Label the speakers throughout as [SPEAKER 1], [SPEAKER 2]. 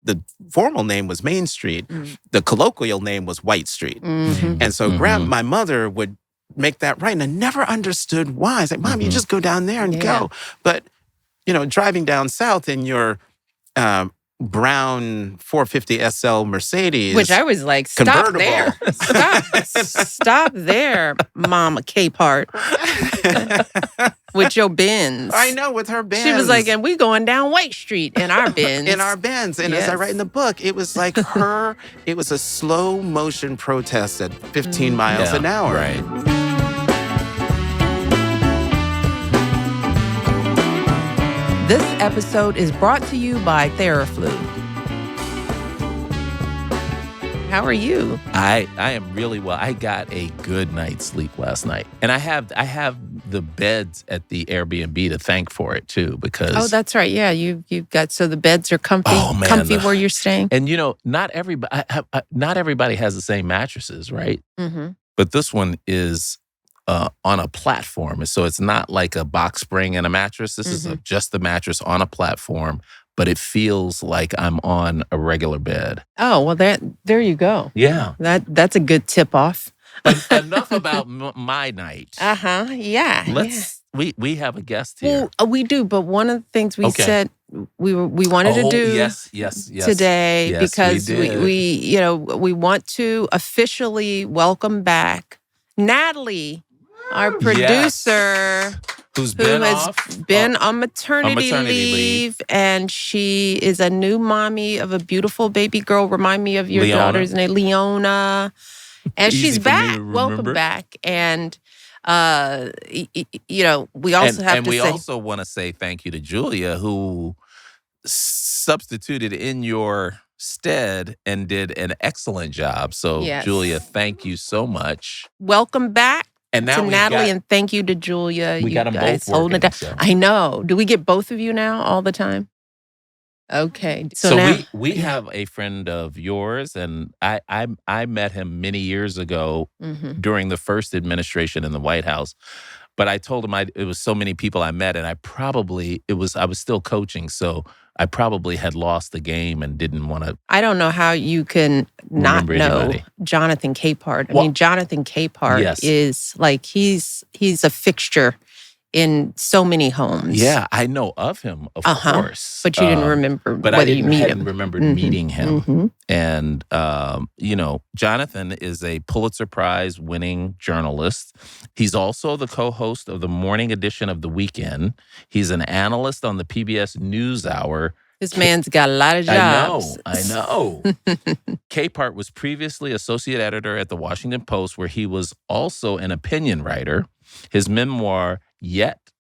[SPEAKER 1] the formal name was Main Street. The colloquial name was White Street. And so my mother would make that right. And I never understood why. It's like, Mom, you just go down there and go. But, driving down south in your brown 450 SL Mercedes.
[SPEAKER 2] Which I was like, stop there. Stop there, Mama Capehart. With your Benz.
[SPEAKER 1] I know, with her Benz.
[SPEAKER 2] She was like, and we going down White Street in our Benz.
[SPEAKER 1] In our Benz. And as I write in the book, it was like it was a slow motion protest at 15 miles an hour.
[SPEAKER 3] Right.
[SPEAKER 2] This episode is brought to you by TheraFlu. How are you?
[SPEAKER 3] I am really well. I got a good night's sleep last night. And I have the beds at the Airbnb to thank for it too, because
[SPEAKER 2] oh, that's right. Yeah, you've got, so the beds are comfy, comfy where you're staying.
[SPEAKER 3] And not everybody has the same mattresses, right? But this one is on a platform. So it's not like a box spring and a mattress. This is just the mattress on a platform, but it feels like I'm on a regular bed.
[SPEAKER 2] Oh, well, there you go.
[SPEAKER 3] Yeah.
[SPEAKER 2] That's a good tip-off.
[SPEAKER 3] Enough about my night.
[SPEAKER 2] Yeah.
[SPEAKER 3] We have a guest here.
[SPEAKER 2] Well, we do, but one of the things we said we wanted to do
[SPEAKER 3] yes,
[SPEAKER 2] today,
[SPEAKER 3] yes,
[SPEAKER 2] because we want to officially welcome back Natalie, our producer, who has been on maternity leave, and she is a new mommy of a beautiful baby girl. Remind me of your daughter's name, Leona. And she's back. Welcome back. And we also
[SPEAKER 3] want to say thank you to Julia, who substituted in your stead and did an excellent job. So, Julia, thank you so much.
[SPEAKER 2] Welcome back.
[SPEAKER 3] And now
[SPEAKER 2] to Natalie, and thank you to Julia.
[SPEAKER 3] We got them both
[SPEAKER 2] holding it down.
[SPEAKER 3] So.
[SPEAKER 2] I know. Do we get both of you now all the time? Okay.
[SPEAKER 3] So now, we have a friend of yours, and I met him many years ago during the first administration in the White House. But I told him it was so many people I met, and I was still coaching, so I probably had lost the game and didn't want to.
[SPEAKER 2] I don't know how you can not know anybody. Jonathan Capehart. I mean, Jonathan Capehart is like, he's a fixture in so many homes.
[SPEAKER 3] Yeah, I know of him, of course.
[SPEAKER 2] But you didn't remember whether you meet him.
[SPEAKER 3] I hadn't remembered meeting him. And, Jonathan is a Pulitzer Prize winning journalist. He's also the co-host of the morning edition of The Weekend. He's an analyst on the PBS NewsHour.
[SPEAKER 2] This man's got a lot of jobs.
[SPEAKER 3] I know. Capehart was previously associate editor at The Washington Post, where he was also an opinion writer. His memoir, Yet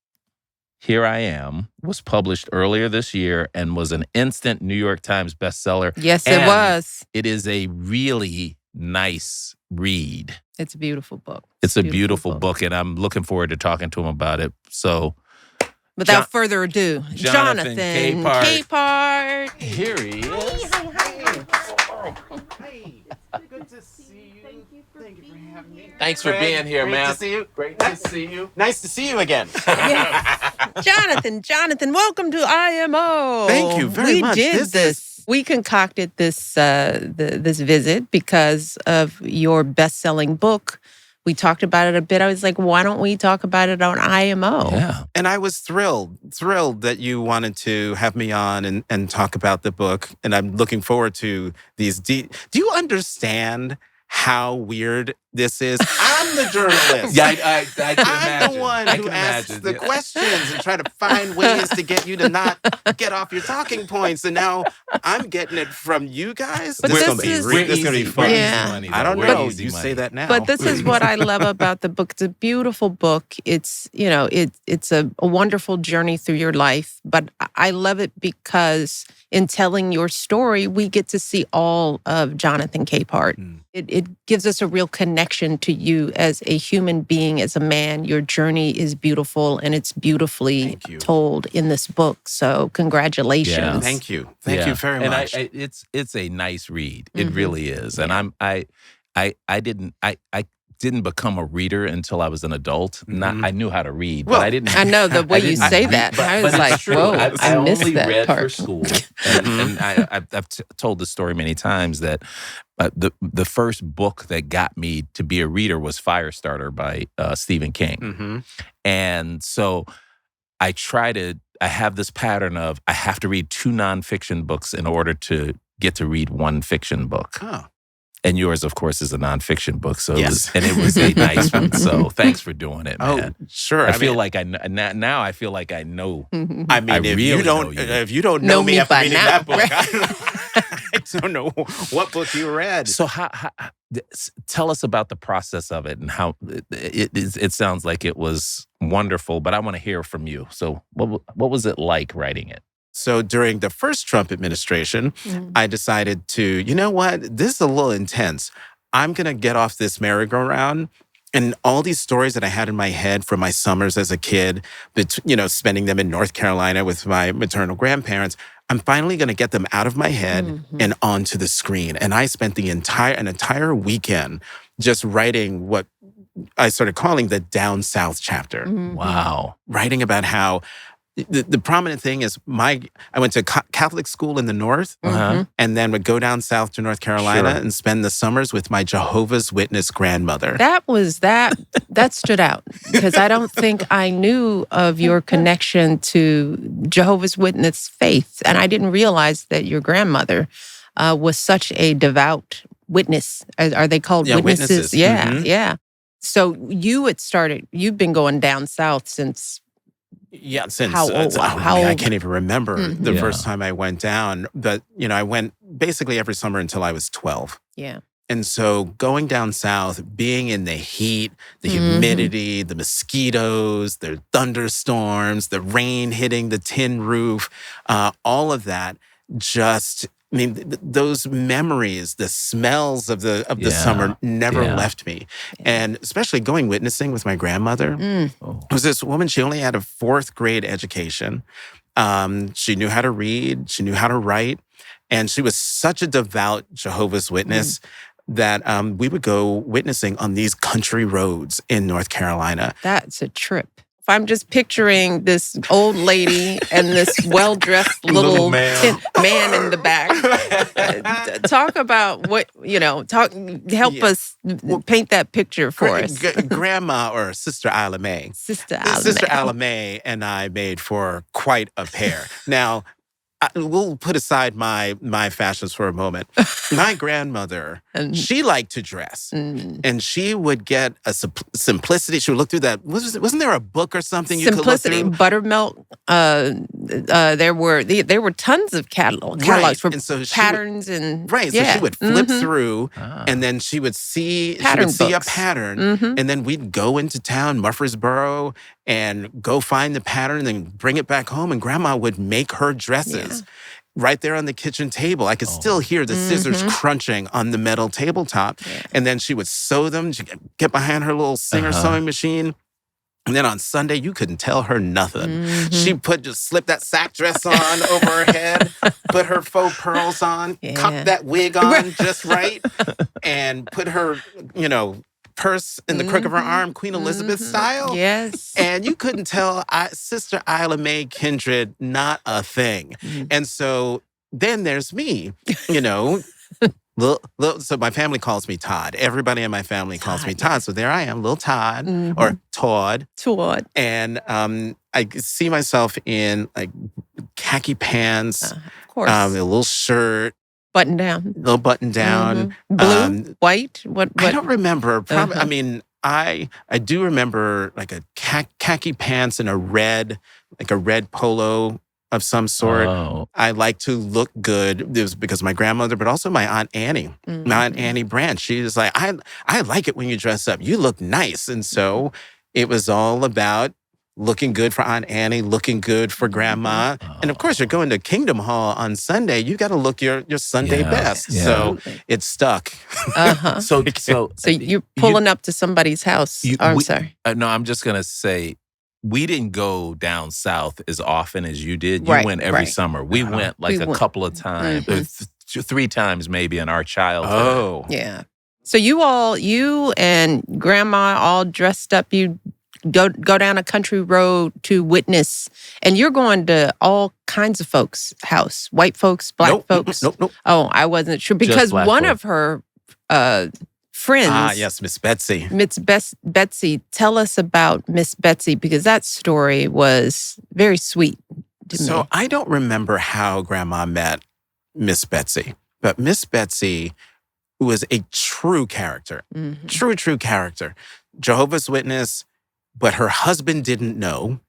[SPEAKER 3] Here I Am, was published earlier this year and was an instant New York Times bestseller.
[SPEAKER 2] Yes, it was.
[SPEAKER 3] It is a really nice read.
[SPEAKER 2] It's a beautiful book.
[SPEAKER 3] It's a beautiful book, and I'm looking forward to talking to him about it. So,
[SPEAKER 2] without further ado, Jonathan Capehart.
[SPEAKER 3] Here he is.
[SPEAKER 1] Hey, good to see you. Thank you for having me.
[SPEAKER 3] Thanks for being here, man.
[SPEAKER 1] Great to see you.
[SPEAKER 3] Great to see you.
[SPEAKER 1] Nice to see you again.
[SPEAKER 2] Jonathan, welcome to IMO.
[SPEAKER 1] Thank you very much.
[SPEAKER 2] We did this. We concocted this this visit because of your best-selling book. We talked about it a bit. I was like, why don't we talk about it on IMO?
[SPEAKER 3] Yeah.
[SPEAKER 1] And I was thrilled that you wanted to have me on and talk about the book. And I'm looking forward to these. Do you understand how weird this is? I'm the journalist.
[SPEAKER 3] Yeah, I can imagine.
[SPEAKER 1] I'm the one who asks the questions and try to find ways to get you to not get off your talking points. And now I'm getting it from you guys.
[SPEAKER 2] But
[SPEAKER 1] this
[SPEAKER 2] is
[SPEAKER 1] going to be fun.
[SPEAKER 2] Yeah.
[SPEAKER 1] I don't know. You say that now.
[SPEAKER 2] But this is what I love about the book. It's a beautiful book. It's, it's a wonderful journey through your life. But I love it because in telling your story, we get to see all of Jonathan Capehart. It gives us a real connection to you as a human being, as a man. Your journey is beautiful, and it's beautifully told in this book. So congratulations.
[SPEAKER 3] Yeah.
[SPEAKER 1] Thank you. Thank you very much.
[SPEAKER 3] It's a nice read. It really is. And I didn't become a reader until I was an adult. I knew how to read,
[SPEAKER 1] Well,
[SPEAKER 3] but I didn't.
[SPEAKER 2] I know the way you say
[SPEAKER 3] read,
[SPEAKER 2] that. I was
[SPEAKER 3] but
[SPEAKER 2] like,
[SPEAKER 3] it's true.
[SPEAKER 2] whoa,
[SPEAKER 3] I
[SPEAKER 2] I missed
[SPEAKER 3] only
[SPEAKER 2] that
[SPEAKER 3] read
[SPEAKER 2] part.
[SPEAKER 3] for school, and I've told the story many times that the first book that got me to be a reader was Firestarter by Stephen King, and so I have this pattern of I have to read 2 nonfiction books in order to get to read one fiction book.
[SPEAKER 1] Oh.
[SPEAKER 3] And yours, of course, is a nonfiction book. So
[SPEAKER 1] yes.
[SPEAKER 3] it was a nice one. So thanks for doing it, man.
[SPEAKER 1] Oh, sure.
[SPEAKER 3] I feel like now I feel like I know.
[SPEAKER 1] I mean, if
[SPEAKER 3] really
[SPEAKER 1] you don't know me after reading
[SPEAKER 2] now,
[SPEAKER 1] that book, I don't know what book you read.
[SPEAKER 3] So tell us about the process of it and how it sounds like it was wonderful, but I want to hear from you. So what was it like writing it?
[SPEAKER 1] So during the first Trump administration, I decided to, you know what, this is a little intense. I'm going to get off this merry-go-round. And all these stories that I had in my head from my summers as a kid, spending them in North Carolina with my maternal grandparents, I'm finally going to get them out of my head and onto the screen. And I spent an entire weekend just writing what I started calling the Down South chapter.
[SPEAKER 3] Wow.
[SPEAKER 1] Writing about how the prominent thing is I went to Catholic school in the North and then would go down south to North Carolina and spend the summers with my Jehovah's Witness grandmother.
[SPEAKER 2] That stood out because I don't think I knew of your connection to Jehovah's Witness faith. And I didn't realize that your grandmother was such a devout witness. Are they called witnesses? Yeah, yeah. So you've been going down south since...
[SPEAKER 1] Yeah, since
[SPEAKER 2] how old?
[SPEAKER 1] I can't even remember the first time I went down. But, I went basically every summer until I was 12.
[SPEAKER 2] Yeah.
[SPEAKER 1] And so going down south, being in the heat, the humidity, the mosquitoes, the thunderstorms, the rain hitting the tin roof, all of that those memories, the smells of the summer never left me. And especially going witnessing with my grandmother. It was this woman, she only had a 4th grade education. She knew how to read, she knew how to write, and she was such a devout Jehovah's Witness that we would go witnessing on these country roads in North Carolina.
[SPEAKER 2] That's a trip. If I'm just picturing this old lady and this well-dressed little man in the back, talk about help us paint that picture for us.
[SPEAKER 1] Grandma or Sister Isla Mae.
[SPEAKER 2] Sister
[SPEAKER 1] Isla Mae and I made for quite a pair. Now, we'll put aside my fashions for a moment. My grandmother, she liked to dress. And she would get a simplicity. She would look through that. Wasn't there a book or something you could look through?
[SPEAKER 2] Buttermilk. There were tons of catalogs for patterns and
[SPEAKER 1] right. So she would flip through, and then she would see a pattern, and then we'd go into town, Murfreesboro, and go find the pattern, and then bring it back home. And Grandma would make her dresses. Right there on the kitchen table. I could still hear the scissors crunching on the metal tabletop. Yeah. And then she would sew them. She'd get behind her little Singer sewing machine. And then on Sunday, you couldn't tell her nothing. She just slip that sack dress on over her head, put her faux pearls on, cock that wig on just right, and put her, purse in the crook of her arm, Queen Elizabeth style.
[SPEAKER 2] Yes.
[SPEAKER 1] And you couldn't tell Sister Isla Mae Kindred not a thing. And so then there's me, so my family calls me Todd. Everybody in my family calls me Todd. So there I am, little Todd or Todd.
[SPEAKER 2] Todd.
[SPEAKER 1] And I see myself in like khaki pants,
[SPEAKER 2] of course.
[SPEAKER 1] A little shirt.
[SPEAKER 2] Button down.
[SPEAKER 1] Little button down.
[SPEAKER 2] Blue? White? What?
[SPEAKER 1] I don't remember. Probably. I mean, I do remember like a khaki pants and a red polo of some sort. Oh. I like to look good. It was because of my grandmother, but also my Aunt Annie. My Aunt Annie Branch. She was like, I like it when you dress up. You look nice. And so it was all about looking good for Aunt Annie, looking good for Grandma. And of course, you're going to Kingdom Hall on Sunday. You got to look your Sunday best. Yeah. So it stuck.
[SPEAKER 2] So you're pulling up to somebody's house. I'm sorry.
[SPEAKER 3] No, I'm just going to say, we didn't go down south as often as you did. You went every summer. We went a couple of times, 3 times maybe in our childhood.
[SPEAKER 1] Oh.
[SPEAKER 2] Yeah. So you and Grandma all dressed up, you go down a country road to witness, and you're going to all kinds of folks' house, white folks, black folks.
[SPEAKER 1] Nope.
[SPEAKER 2] Oh, I wasn't sure because one of her friends.
[SPEAKER 1] Yes, Miss Betsy.
[SPEAKER 2] Betsy, tell us about Miss Betsy, because that story was very sweet to me.
[SPEAKER 1] So I don't remember how Grandma met Miss Betsy, but Miss Betsy was a true character, true character. Jehovah's Witness, but her husband didn't know.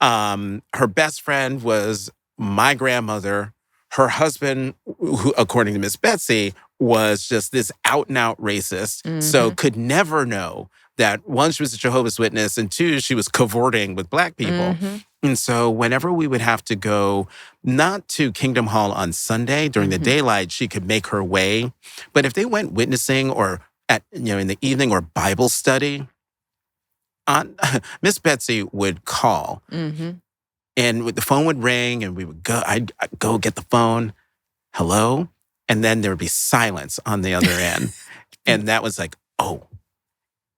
[SPEAKER 1] Her best friend was my grandmother. Her husband, who, according to Miss Betsy, was just this out-and-out racist, so could never know that one, she was a Jehovah's Witness, and two, she was cavorting with black people. And so whenever we would have to go, not to Kingdom Hall on Sunday during the daylight, she could make her way. But if they went witnessing or in the evening or Bible study, Miss Betsy would call, and the phone would ring, and we would go. I'd go get the phone, hello, and then there would be silence on the other end, and that was like, oh,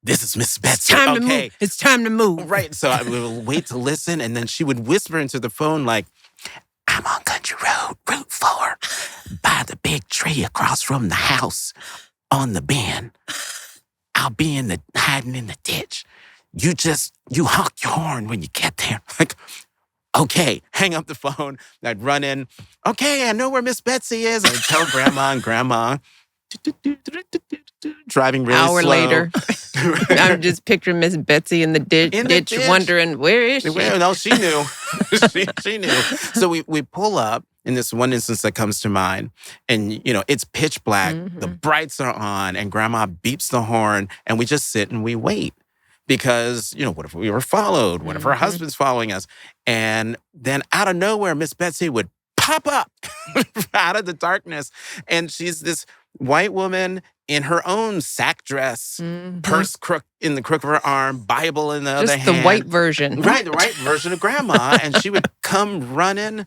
[SPEAKER 1] this is Miss Betsy.
[SPEAKER 2] It's time to move. It's time to move.
[SPEAKER 1] Right. So I would wait to listen, and then she would whisper into the phone like, I'm on Country Road, Route 4, by the big tree across from the house on the bend. I'll be hiding in the ditch. You honk your horn when you get there. Like, okay, hang up the phone. I'd run in. Okay, I know where Miss Betsy is. I'd tell Grandma, and Grandma, driving really
[SPEAKER 2] slow. Hour later, I'm just picturing Miss Betsy in the ditch, wondering, where is she?
[SPEAKER 1] No, she knew. she knew. So we pull up, in this one instance that comes to mind, and, it's pitch black. The brights are on, and Grandma beeps the horn, and we just sit and we wait. Because, what if we were followed? What if her husband's following us? And then out of nowhere, Miss Betsy would pop up out of the darkness. And she's this white woman in her own sack dress, purse in the crook of her arm, Bible in the other hand.
[SPEAKER 2] Just the white version.
[SPEAKER 1] Right, the white version of Grandma. And she would come running,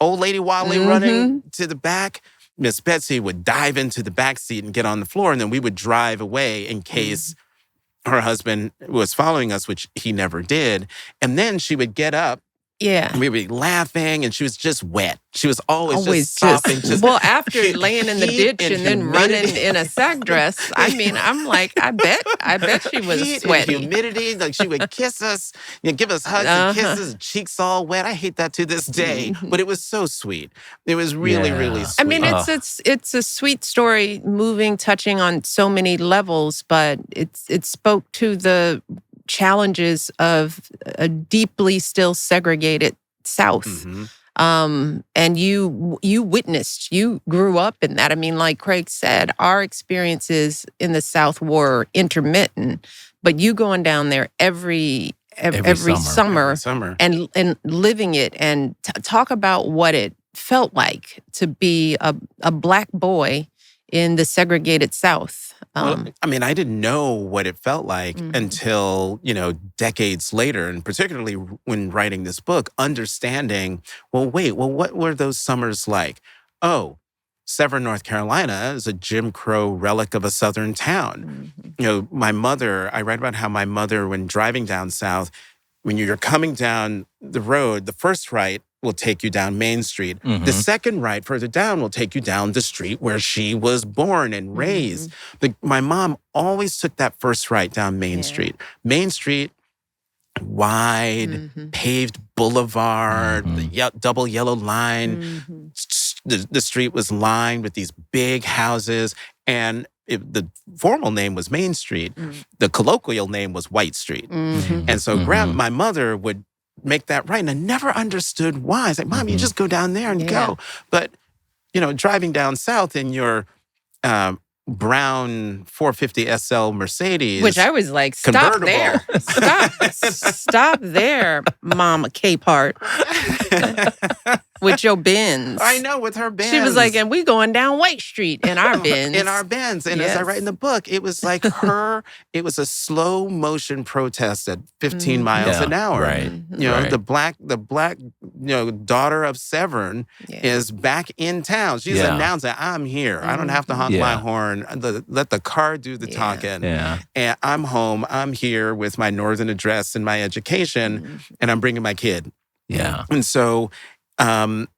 [SPEAKER 1] old lady Wally running to the back. Miss Betsy would dive into the back seat and get on the floor. And then we would drive away in case her husband was following us, which he never did. And then she would get up.
[SPEAKER 2] Yeah.
[SPEAKER 1] And we would be laughing, and she was just wet. She was always just sopping.
[SPEAKER 2] Well, after laying in the ditch and then running in a sack dress, I mean, I'm like, I bet she was sweaty.
[SPEAKER 1] Humidity, like she would kiss us, give us hugs and kisses, cheeks all wet. I hate that to this day, but it was so sweet. It was really, really sweet.
[SPEAKER 2] I mean, it's a sweet story, moving, touching on so many levels, but it spoke to the challenges of a deeply still segregated South. And you witnessed, you grew up in that. I mean, like Craig said, our experiences in the South were intermittent, but you going down there every summer and living it, and talk about what it felt like to be a black boy in the segregated South.
[SPEAKER 1] Well, I mean, I didn't know what it felt like until, decades later, and particularly when writing this book, understanding, what were those summers like? Oh, Severn, North Carolina is a Jim Crow relic of a Southern town. My mother, I read about how my mother, when driving down South, when you're coming down the road, the first right will take you down Main Street. The second right further down will take you down the street where she was born and raised. My mom always took that first right down Main Street. Main Street, wide, paved boulevard, the double yellow line. The street was lined with these big houses, and the formal name was Main Street. The colloquial name was White Street. And so my mother would make that right. And I never understood why. It's like, Mom, you just go down there and go. But, driving down South in your brown 450 SL Mercedes.
[SPEAKER 2] Which I was like, stop there. Stop there, Mama Capehart. With your Benz.
[SPEAKER 1] I know, with her Benz.
[SPEAKER 2] She was like, and we going down White Street in our Benz.
[SPEAKER 1] In our Benz. And as I write in the book, it was like it was a slow motion protest at 15 miles an hour.
[SPEAKER 3] Right.
[SPEAKER 1] You know, the black, daughter of Severn is back in town. She's announcing, I'm here. I don't have to honk my horn. Let the car do the talking.
[SPEAKER 3] Yeah.
[SPEAKER 1] And I'm home. I'm here with my northern address and my education, and I'm bringing my kid.
[SPEAKER 3] Yeah.
[SPEAKER 1] And so, but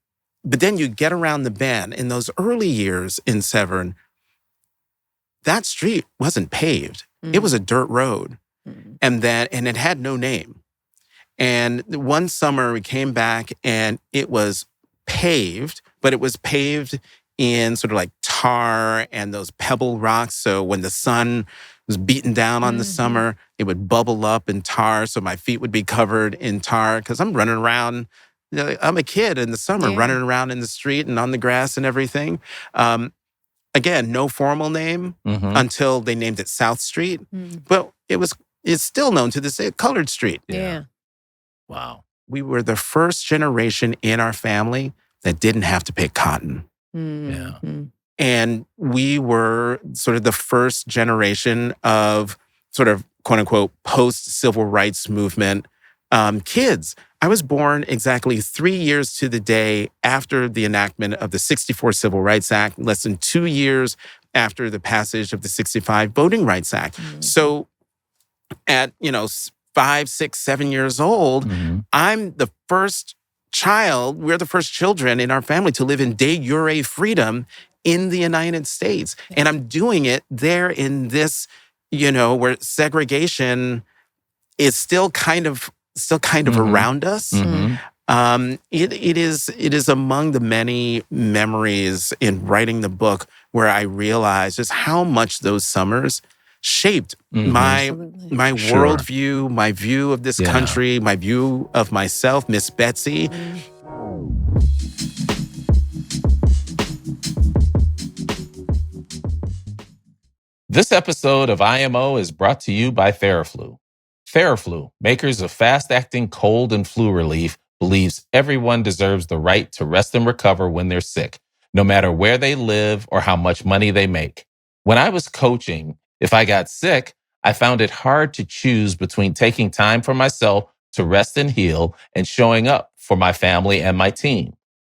[SPEAKER 1] then you get around the bend. In those early years in Severn, that street wasn't paved. It was a dirt road. And it had no name. And one summer we came back and it was paved, but it was paved in sort of like tar and those pebble rocks. So when the sun was beating down on the summer, it would bubble up in tar. So my feet would be covered in tar because I'm running around. I'm a kid in the summer running around in the street and on the grass and everything. Again, no formal name until they named it South Street. But it's still known to this day, Colored Street.
[SPEAKER 2] Yeah.
[SPEAKER 3] Wow.
[SPEAKER 1] We were the first generation in our family that didn't have to pick cotton.
[SPEAKER 3] Yeah.
[SPEAKER 1] And we were sort of the first generation of sort of, quote unquote, post-civil rights movement kids. I was born exactly 3 years to the day after the enactment of the 64 Civil Rights Act, less than 2 years after the passage of the 65 Voting Rights Act. So at, 5, 6, 7 years old, I'm the first child, we're the first children in our family to live in de jure freedom in the United States. And I'm doing it there in this, where segregation is still kind of around us. It is among the many memories in writing the book where I realized just how much those summers shaped my worldview, my view of this country, my view of myself, Miss Betsy.
[SPEAKER 3] This episode of IMO is brought to you by Theraflu. Theraflu, makers of fast-acting cold and flu relief, believes everyone deserves the right to rest and recover when they're sick, no matter where they live or how much money they make. When I was coaching, if I got sick, I found it hard to choose between taking time for myself to rest and heal and showing up for my family and my team.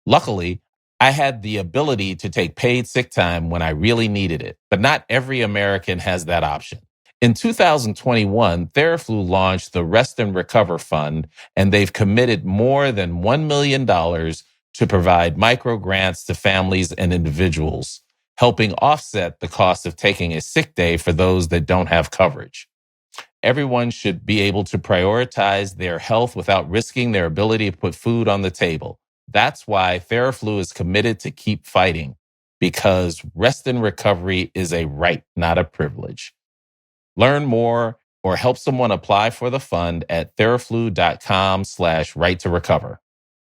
[SPEAKER 3] Luckily, I had the ability to take paid sick time when I really needed it, but not every American has that option. In 2021, Theraflu launched the Rest and Recover Fund, and they've committed more than $1 million to provide micro grants to families and individuals, helping offset the cost of taking a sick day for those that don't have coverage. Everyone should be able to prioritize their health without risking their ability to put food on the table. That's why Theraflu is committed to keep fighting, because rest and recovery is a right, not a privilege. Learn more or help someone apply for the fund at theraflu.com/right to recover.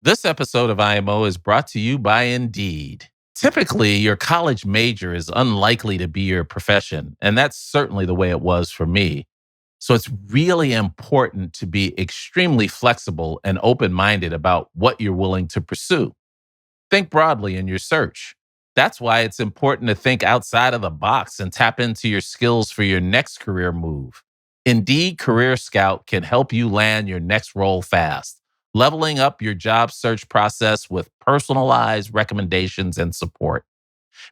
[SPEAKER 3] This episode of IMO is brought to you by Indeed. Typically, your college major is unlikely to be your profession, and that's certainly the way it was for me. So it's really important to be extremely flexible and open-minded about what you're willing to pursue. Think broadly in your search. That's why it's important to think outside of the box and tap into your skills for your next career move. Indeed Career Scout can help you land your next role fast, leveling up your job search process with personalized recommendations and support.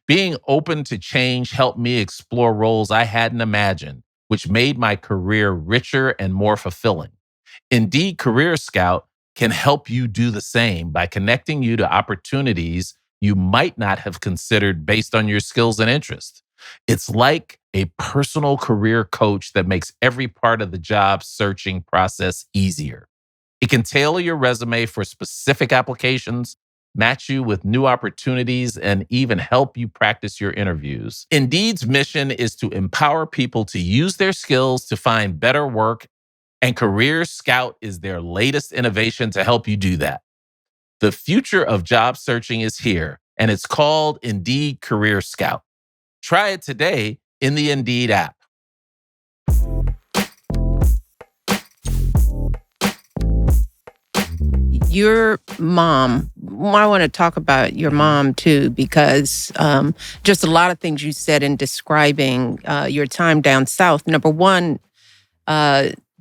[SPEAKER 3] Being open to change helped me explore roles I hadn't imagined, which made my career richer and more fulfilling. Indeed Career Scout can help you do the same by connecting you to opportunities you might not have considered based on your skills and interests. It's like a personal career coach that makes every part of the job searching process easier. It can tailor your resume for specific applications, match you with new opportunities, and even help you practice your interviews. Indeed's mission is to empower people to use their skills to find better work, and Career Scout is their latest innovation to help you do that. The future of job searching is here, and it's called Indeed Career Scout. Try it today in the Indeed app.
[SPEAKER 2] Your mom, I want to talk about your mom too, because just a lot of things you said in describing your time down south. Number one,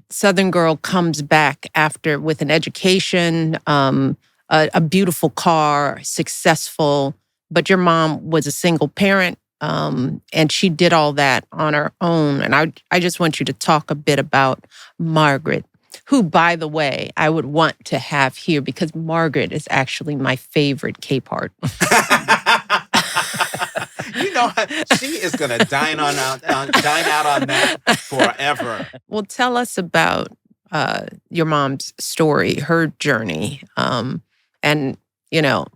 [SPEAKER 2] Southern girl comes back after with an education, a beautiful car, successful, but your mom was a single parent, and she did all that on her own. And I just want you to talk a bit about Margaret, who, by the way, I would want to have here because Margaret is actually my favorite Capehart.
[SPEAKER 1] You know, she is going to dine out on that forever.
[SPEAKER 2] Well, tell us about your mom's story, her journey, and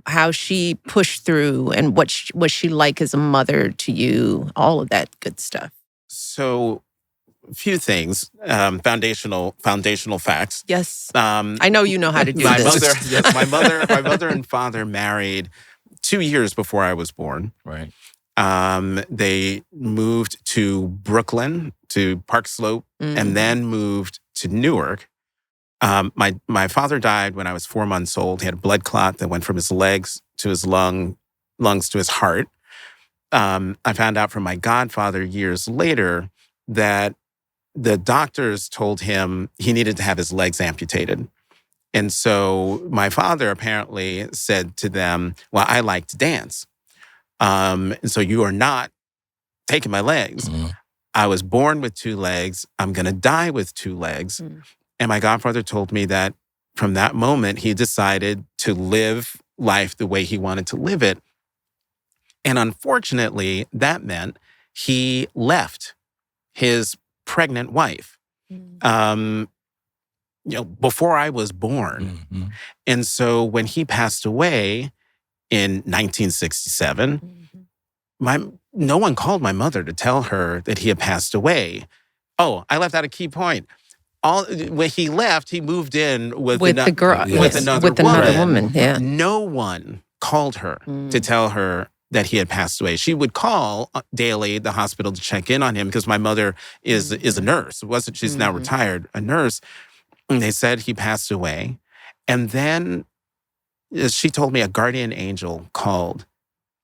[SPEAKER 2] how she pushed through, and what was she like as a mother to you, all of that good stuff.
[SPEAKER 1] So, a few things, foundational facts.
[SPEAKER 2] Yes, I know you know how to do this.
[SPEAKER 1] My mother and father married 2 years before I was born.
[SPEAKER 3] Right.
[SPEAKER 1] They moved to Brooklyn, to Park Slope, and then moved to Newark. My father died when I was 4 months old. He had a blood clot that went from his legs to his lungs to his heart. I found out from my godfather years later that the doctors told him he needed to have his legs amputated. And so my father apparently said to them, well, I like to dance. And so you are not taking my legs. I was born with 2 legs. I'm going to die with 2 legs. And my godfather told me that from that moment, he decided to live life the way he wanted to live it. And unfortunately, that meant he left his pregnant wife, before I was born. And so when he passed away in 1967, no one called my mother to tell her that he had passed away. Oh, I left out a key point. When he left, he moved in with another woman.
[SPEAKER 2] Yeah.
[SPEAKER 1] No one called her to tell her that he had passed away. She would call daily the hospital to check in on him because my mother is a nurse. She's now retired, a nurse. And they said he passed away. And then she told me a guardian angel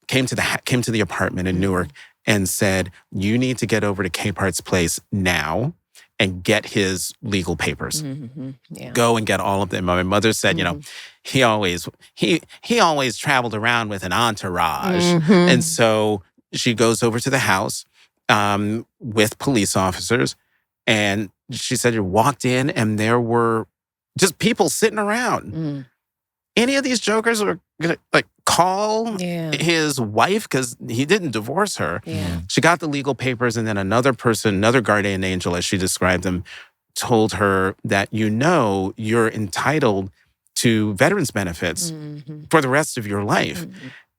[SPEAKER 1] came to the apartment in Newark and said, you need to get over to Capehart's place now and get his legal papers.
[SPEAKER 2] Yeah.
[SPEAKER 1] Go and get all of them. My mother said, he always traveled around with an entourage. And so she goes over to the house with police officers. And she said, you walked in and there were just people sitting around. Any of these jokers were going to call his wife because he didn't divorce her.
[SPEAKER 2] Yeah.
[SPEAKER 1] She got the legal papers, and then another guardian angel, as she described them, told her that you're entitled to veterans benefits for the rest of your life.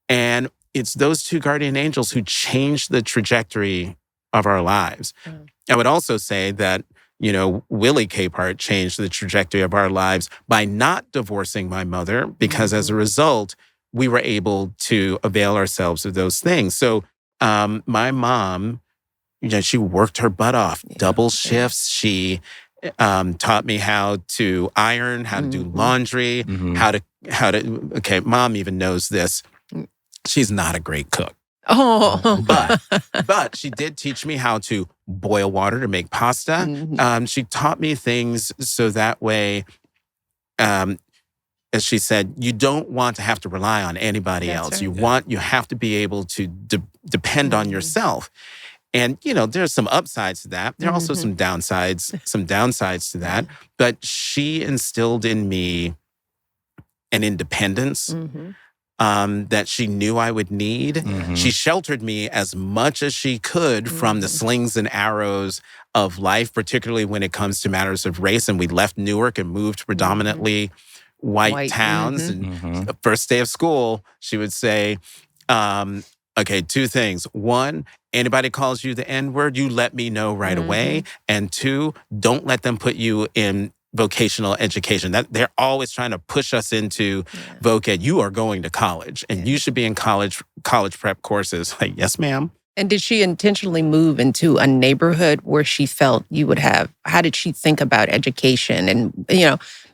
[SPEAKER 1] And it's those 2 guardian angels who changed the trajectory of our lives. I would also say that Willie Capehart changed the trajectory of our lives by not divorcing my mother, because as a result, we were able to avail ourselves of those things. So my mom, she worked her butt off, double shifts. She taught me how to iron, how to do laundry, okay, Mom even knows this. She's not a great cook.
[SPEAKER 2] Oh,
[SPEAKER 1] but she did teach me how to boil water to make pasta. She taught me things so that way, as she said, you don't want to have to rely on anybody else. Right. You have to be able to depend on yourself. And there's some upsides to that. There are also some downsides to that. But she instilled in me an independence. That she knew I would need. She sheltered me as much as she could from the slings and arrows of life, particularly when it comes to matters of race. And we left Newark and moved to predominantly white towns. And the first day of school, she would say, okay, 2 things. 1, anybody calls you the N-word, you let me know right away. And 2, don't let them put you in vocational education. That they're always trying to push us into voc ed. You are going to college and you should be in college prep courses. Like, yes, ma'am.
[SPEAKER 2] And did she intentionally move into a neighborhood where she felt you would have, how did she think about education? And,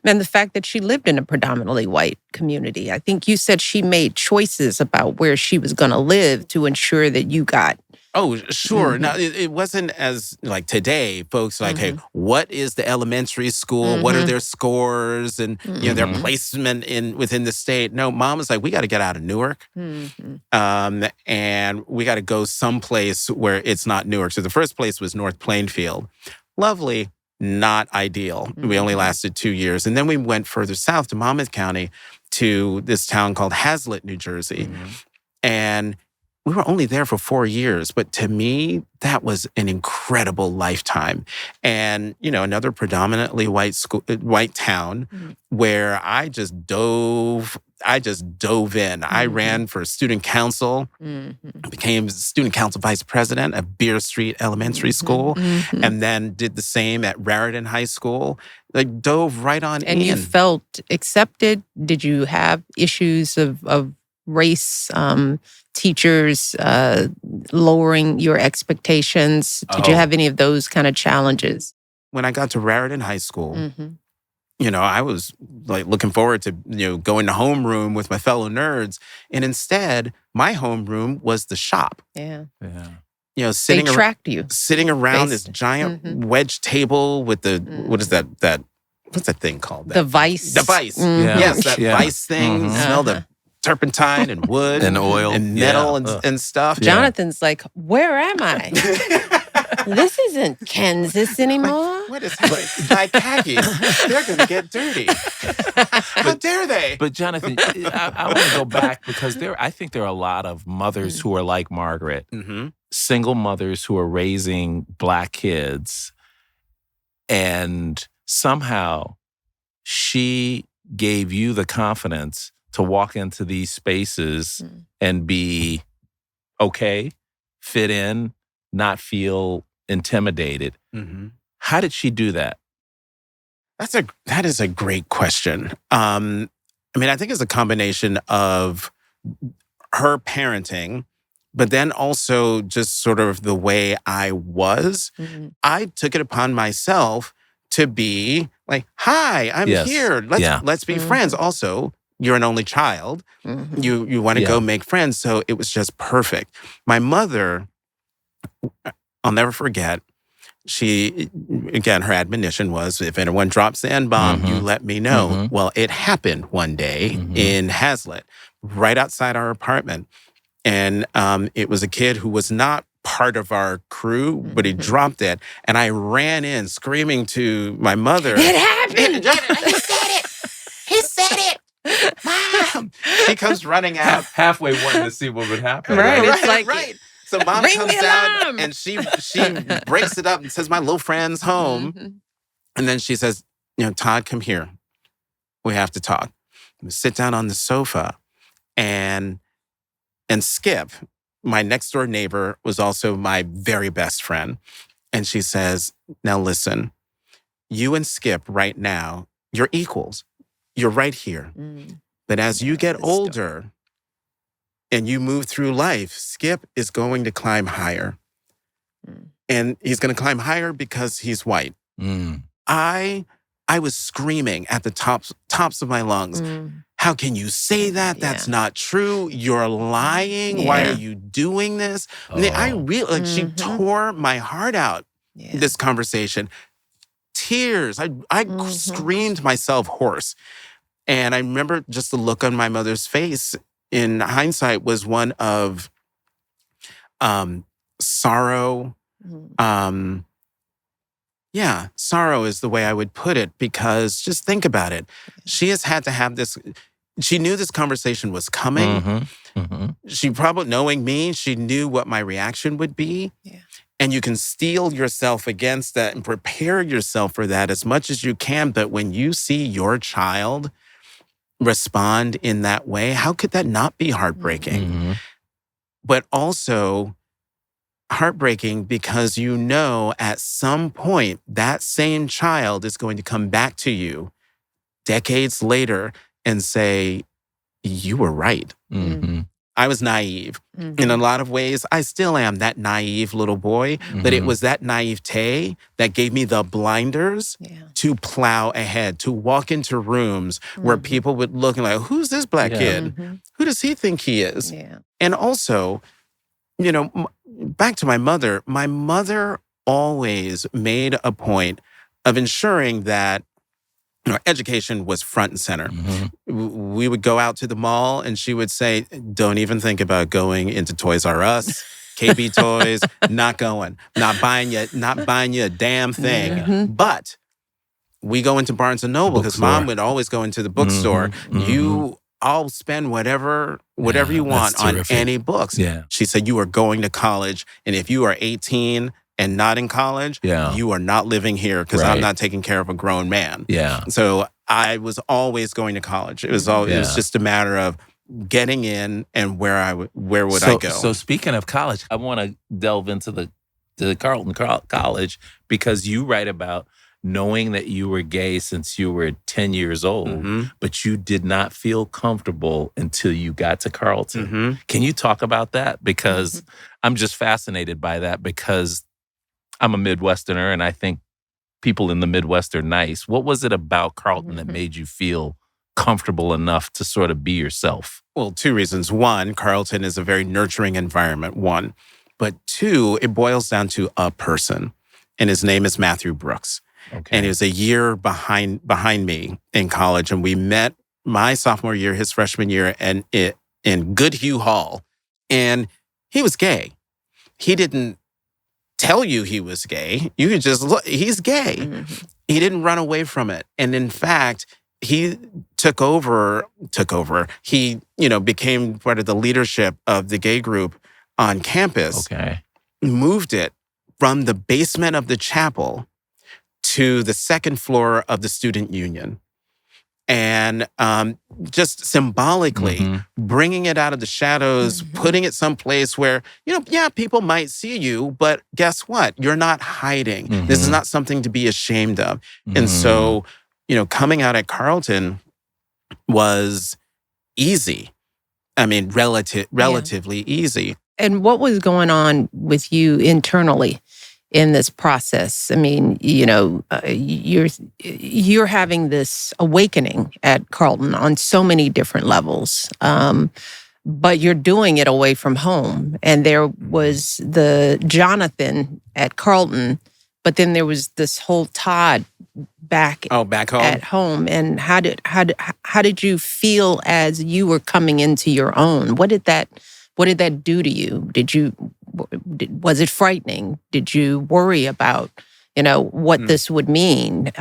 [SPEAKER 2] And the fact that she lived in a predominantly white community. I think you said she made choices about where she was going to live to ensure that you got.
[SPEAKER 1] Oh, sure. Now, it wasn't as like today, folks like, hey, what is the elementary school? What are their scores and their placement within the state? No, mom was like, we got to get out of Newark. And we got to go someplace where it's not Newark. So the first place was North Plainfield. Lovely, not ideal. We only lasted 2 years. And then we went further south to Monmouth County to this town called Hazlet, New Jersey. And we were only there for 4 years, but to me, that was an incredible lifetime. And, another predominantly white town where I just dove in. I ran for student council, became student council vice president at Beer Street Elementary School, and then did the same at Raritan High School. Like dove right on in.
[SPEAKER 2] And you felt accepted? Did you have issues of race, teachers lowering your expectations? Did you have any of those kind of challenges?
[SPEAKER 1] When I got to Raritan High School, I was like looking forward to, going to homeroom with my fellow nerds. And instead, my homeroom was the shop.
[SPEAKER 2] Yeah.
[SPEAKER 1] Sitting
[SPEAKER 2] they tracked you.
[SPEAKER 1] Sitting around this giant wedge table with the, what is that? What's that thing called?
[SPEAKER 2] The vice.
[SPEAKER 1] The vice. Yes, that vice thing. Smell the turpentine and wood
[SPEAKER 3] and oil
[SPEAKER 1] and metal and stuff.
[SPEAKER 2] Jonathan's like, where am I? This isn't Kansas anymore.
[SPEAKER 1] What is happening? My khakis, they're going to get dirty. How dare they?
[SPEAKER 3] But Jonathan, I want to go back because I think there are a lot of mothers who are like Margaret, single mothers who are raising Black kids, and somehow she gave you the confidence to walk into these spaces and be okay, fit in, not feel intimidated. How did she do that?
[SPEAKER 1] That is a great question. I think it's a combination of her parenting, but then also just sort of the way I was. I took it upon myself to be like, hi, I'm here. Let's be friends. Also, you're an only child. You want to go make friends. So it was just perfect. My mother, I'll never forget, she, again, her admonition was, if anyone drops the N-bomb, you let me know. Well, it happened one day in Hazlet, right outside our apartment. And it was a kid who was not part of our crew, but he dropped it. And I ran in screaming to my mother.
[SPEAKER 2] It happened!
[SPEAKER 1] He said it! Mom! She comes running out.
[SPEAKER 3] Halfway wanting to see what would happen.
[SPEAKER 2] Right.
[SPEAKER 1] So mom comes down and she breaks it up and says, my little friend's home. And then she says, Todd, come here. We have to talk. We sit down on the sofa and Skip, my next door neighbor, was also my very best friend. And she says, now listen, you and Skip right now, you're equals. You're right here. But as you get older and you move through life, Skip is going to climb higher. And he's going to climb higher because he's white. I was screaming at the tops of my lungs. How can you say that? That's not true. You're lying. Why are you doing this? I really, she tore my heart out, this conversation. Tears. I screamed myself hoarse. And I remember just the look on my mother's face in hindsight was one of sorrow. Sorrow is the way I would put it, because just think about it. She has had to have this. She knew this conversation was coming. She probably, knowing me, she knew what my reaction would be. And you can steel yourself against that and prepare yourself for that as much as you can. But when you see your child respond in that way, how could that not be heartbreaking? But also heartbreaking because at some point that same child is going to come back to you decades later and say, you were right. I was naive. In a lot of ways, I still am that naive little boy, but it was that naivete that gave me the blinders to plow ahead, to walk into rooms where people would look and like, who's this black kid? Who does he think he is? And also, you know, back to my mother always made a point of ensuring that education was front and center. We would go out to the mall and she would say, don't even think about going into Toys R Us, KB Toys, not going, not buying you a damn thing. But we go into Barnes and Noble because Mom would always go into the bookstore. I'll spend whatever you want on any books. She said, you are going to college. And if you are 18 and not in college, you are not living here because I'm not taking care of a grown man. So I was always going to college. It was it was just a matter of getting in and where would I go.
[SPEAKER 3] So speaking of college, I want to delve into the Carleton College because you write about knowing that you were gay since you were 10 years old, but you did not feel comfortable until you got to Carleton. Can you talk about that? Because I'm just fascinated by that because I'm a Midwesterner, and I think people in the Midwest are nice. What was it about Carleton that made you feel comfortable enough to sort of be yourself?
[SPEAKER 1] Well, two reasons. One, Carleton is a very nurturing environment, one. But two, it boils down to a person, and his name is Matthew Brooks. And he was a year behind me in college, and we met my sophomore year, his freshman year, and in Goodhue Hall. And he was gay. He didn't tell you he was gay. You could just look, he's gay. He didn't run away from it. And in fact, he took over. He, became part of the leadership of the gay group on campus. Moved it from the basement of the chapel to the second floor of the student union. And just symbolically bringing it out of the shadows, putting it someplace where, people might see you, but guess what? You're not hiding. This is not something to be ashamed of. And so, coming out at Carleton was easy. I mean, relatively easy.
[SPEAKER 2] And what was going on with you internally in this process? I mean, you're having this awakening at Carleton on so many different levels, but you're doing it away from home. And there was the Jonathan at Carleton, but then there was this whole Todd back
[SPEAKER 1] home
[SPEAKER 2] at home. And how did you feel as you were coming into your own? What did that do to you? Was it frightening? Did you worry about, what this would mean?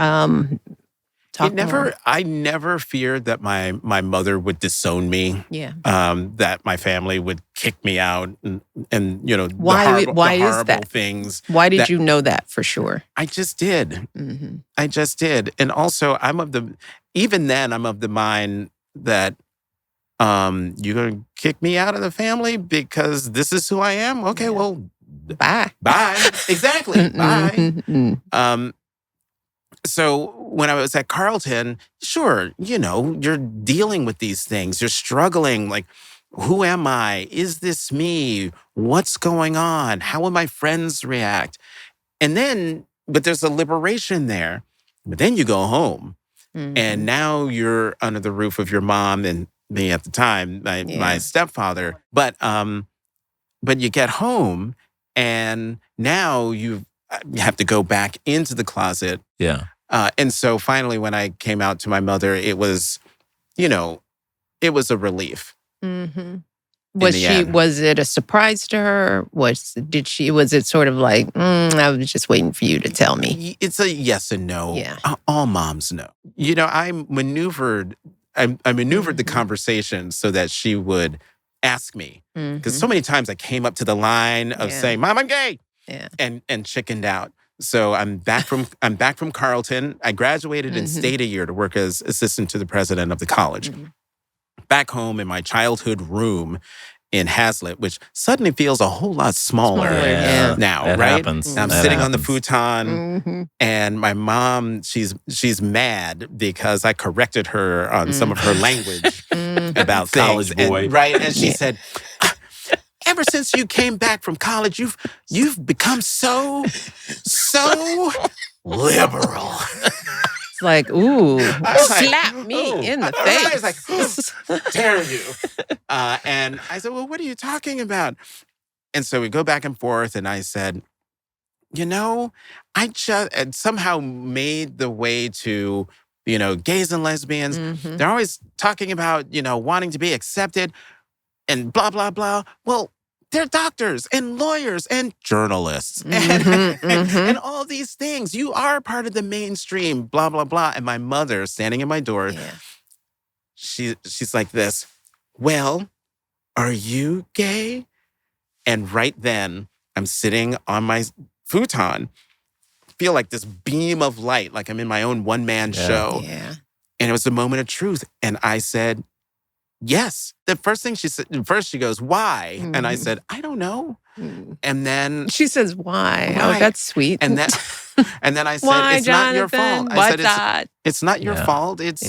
[SPEAKER 1] I never feared that my mother would disown me. That my family would kick me out, and
[SPEAKER 2] why
[SPEAKER 1] the
[SPEAKER 2] is that?
[SPEAKER 1] Things.
[SPEAKER 2] Why did you know that for sure?
[SPEAKER 1] I just did. I just did, and also I'm of the mind that you're gonna kick me out of the family because this is who I am. Okay, well,
[SPEAKER 2] bye.
[SPEAKER 1] Exactly, bye. So when I was at Carleton, sure, you're dealing with these things. You're struggling. Like, who am I? Is this me? What's going on? How will my friends react? But there's a liberation there. But then you go home, and now you're under the roof of your mom and me at the time, my stepfather. But you get home, and now you have to go back into the closet. And so finally, when I came out to my mother, it was, it was a relief.
[SPEAKER 2] Was it a surprise to her? Was it sort of like, I was just waiting for you to tell me?
[SPEAKER 1] It's a yes and no. All moms know. I maneuvered the conversation so that she would ask me. Because so many times I came up to the line of saying, Mom, I'm gay. And chickened out. So I'm back from Carleton. I graduated and stayed a year to work as assistant to the president of the college. Back home in my childhood room, in Hazlitt, which suddenly feels a whole lot smaller now,
[SPEAKER 3] that
[SPEAKER 1] right?
[SPEAKER 3] happens.
[SPEAKER 1] I'm
[SPEAKER 3] That
[SPEAKER 1] sitting on the
[SPEAKER 3] happens.
[SPEAKER 1] futon, and my mom, she's mad because I corrected her on some of her language about things.
[SPEAKER 3] College boy.
[SPEAKER 1] And, right? And she said, ever since you came back from college, you've become so liberal.
[SPEAKER 2] It's like, ooh,
[SPEAKER 1] like,
[SPEAKER 2] slap me
[SPEAKER 1] ooh.
[SPEAKER 2] in the
[SPEAKER 1] Right?
[SPEAKER 2] face.
[SPEAKER 1] It's like, dare you? And I said, well, what are you talking about? And so we go back and forth, and I said, I just and somehow made the way to, gays and lesbians. They're always talking about, wanting to be accepted and blah, blah, blah. Well, they're doctors and lawyers and journalists and all these things. You are part of the mainstream, blah, blah, blah. And my mother, standing in my door, she's like this, well, are you gay? And right then, I'm sitting on my futon, feel like this beam of light, like I'm in my own one-man show.
[SPEAKER 2] Yeah.
[SPEAKER 1] And it was a moment of truth. And I said, yes. The first thing she said, first she goes, why? And I said, I don't know. And then
[SPEAKER 2] She says, why? Oh, that's sweet.
[SPEAKER 1] And then I said,
[SPEAKER 2] why,
[SPEAKER 1] it's not your
[SPEAKER 2] Jonathan?
[SPEAKER 1] fault. I
[SPEAKER 2] What's
[SPEAKER 1] said,
[SPEAKER 2] that?
[SPEAKER 1] it's not your fault. It's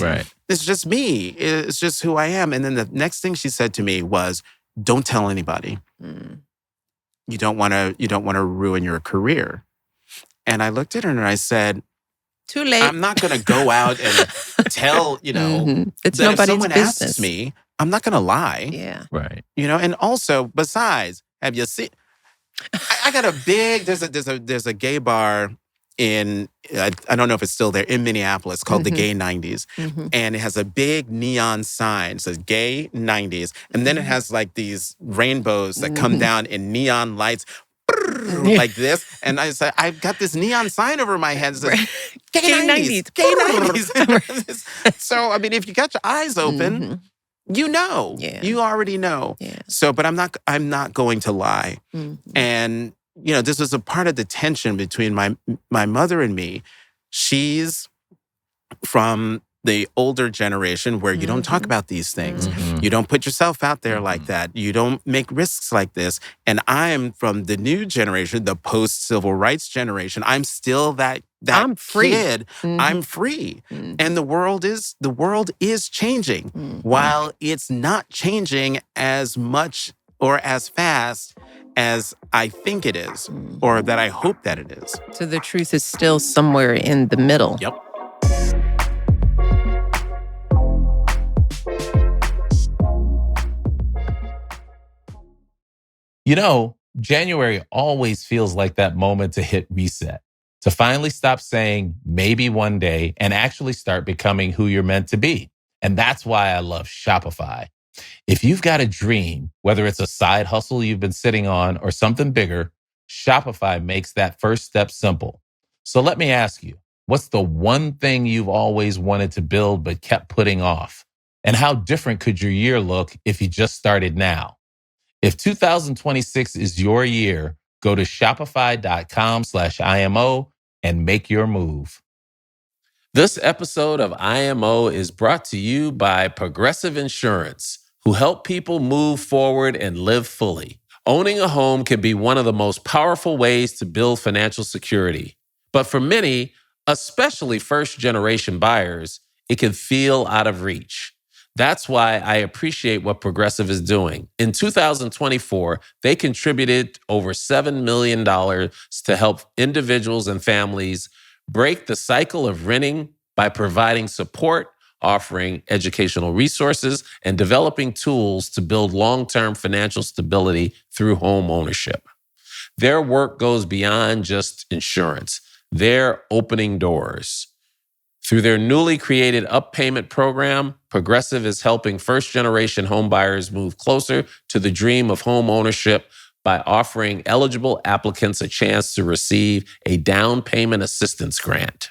[SPEAKER 1] just me. It's just who I am. And then the next thing she said to me was, don't tell anybody. You don't want to ruin your career. And I looked at her and I said,
[SPEAKER 2] too late.
[SPEAKER 1] I'm not going to go out and tell,
[SPEAKER 2] It's
[SPEAKER 1] that
[SPEAKER 2] nobody's
[SPEAKER 1] if someone
[SPEAKER 2] business.
[SPEAKER 1] asks me, I'm not going to lie.
[SPEAKER 2] Yeah.
[SPEAKER 3] Right.
[SPEAKER 1] And also, besides, have you seen, I got a big, there's a gay bar in, I don't know if it's still there, in Minneapolis called the Gay 90s. And it has a big neon sign. It says Gay 90s. And then it has like these rainbows that come down in neon lights like this. And I said, I've got this neon sign over my head that says, Gay 90s. Gay 90s. So, I mean, if you got your eyes open, you already know.
[SPEAKER 2] Yeah.
[SPEAKER 1] So, but I'm not going to lie. And, this was a part of the tension between my mother and me. She's from the older generation where you don't talk about these things. You don't put yourself out there like that. You don't make risks like this. And I'm from the new generation, the post-civil rights generation. I'm still that
[SPEAKER 2] I'm free.
[SPEAKER 1] kid. I'm free. And the world is changing. While it's not changing as much or as fast as I think it is, or that I hope that it is.
[SPEAKER 2] So the truth is still somewhere in the middle.
[SPEAKER 1] Yep.
[SPEAKER 3] January always feels like that moment to hit reset, to finally stop saying maybe one day and actually start becoming who you're meant to be. And that's why I love Shopify. If you've got a dream, whether it's a side hustle you've been sitting on or something bigger, Shopify makes that first step simple. So let me ask you, what's the one thing you've always wanted to build but kept putting off? And how different could your year look if you just started now? If 2026 is your year, go to shopify.com/IMO and make your move. This episode of IMO is brought to you by Progressive Insurance, who help people move forward and live fully. Owning a home can be one of the most powerful ways to build financial security. But for many, especially first-generation buyers, it can feel out of reach. That's why I appreciate what Progressive is doing. In 2024, they contributed over $7 million to help individuals and families break the cycle of renting by providing support, offering educational resources, and developing tools to build long-term financial stability through home ownership. Their work goes beyond just insurance. They're opening doors. Through their newly created Up Payment program, Progressive is helping first-generation homebuyers move closer to the dream of home ownership by offering eligible applicants a chance to receive a down payment assistance grant.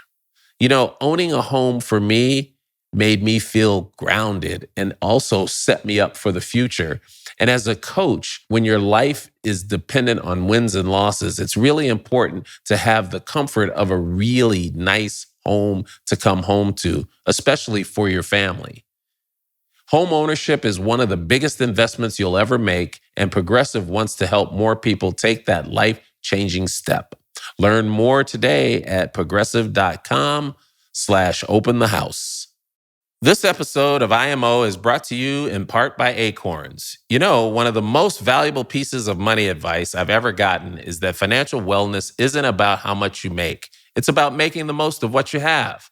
[SPEAKER 3] Owning a home for me made me feel grounded and also set me up for the future. And as a coach, when your life is dependent on wins and losses, it's really important to have the comfort of a really nice home to come home to, especially for your family.
[SPEAKER 4] Home ownership is one of the biggest investments you'll ever make, and Progressive wants to help more people take that life-changing step. Learn more today at progressive.com/openthehouse. This episode of IMO is brought to you in part by Acorns. You know, one of the most valuable pieces of money advice I've ever gotten is that financial wellness isn't about how much you make. It's about making the most of what you have.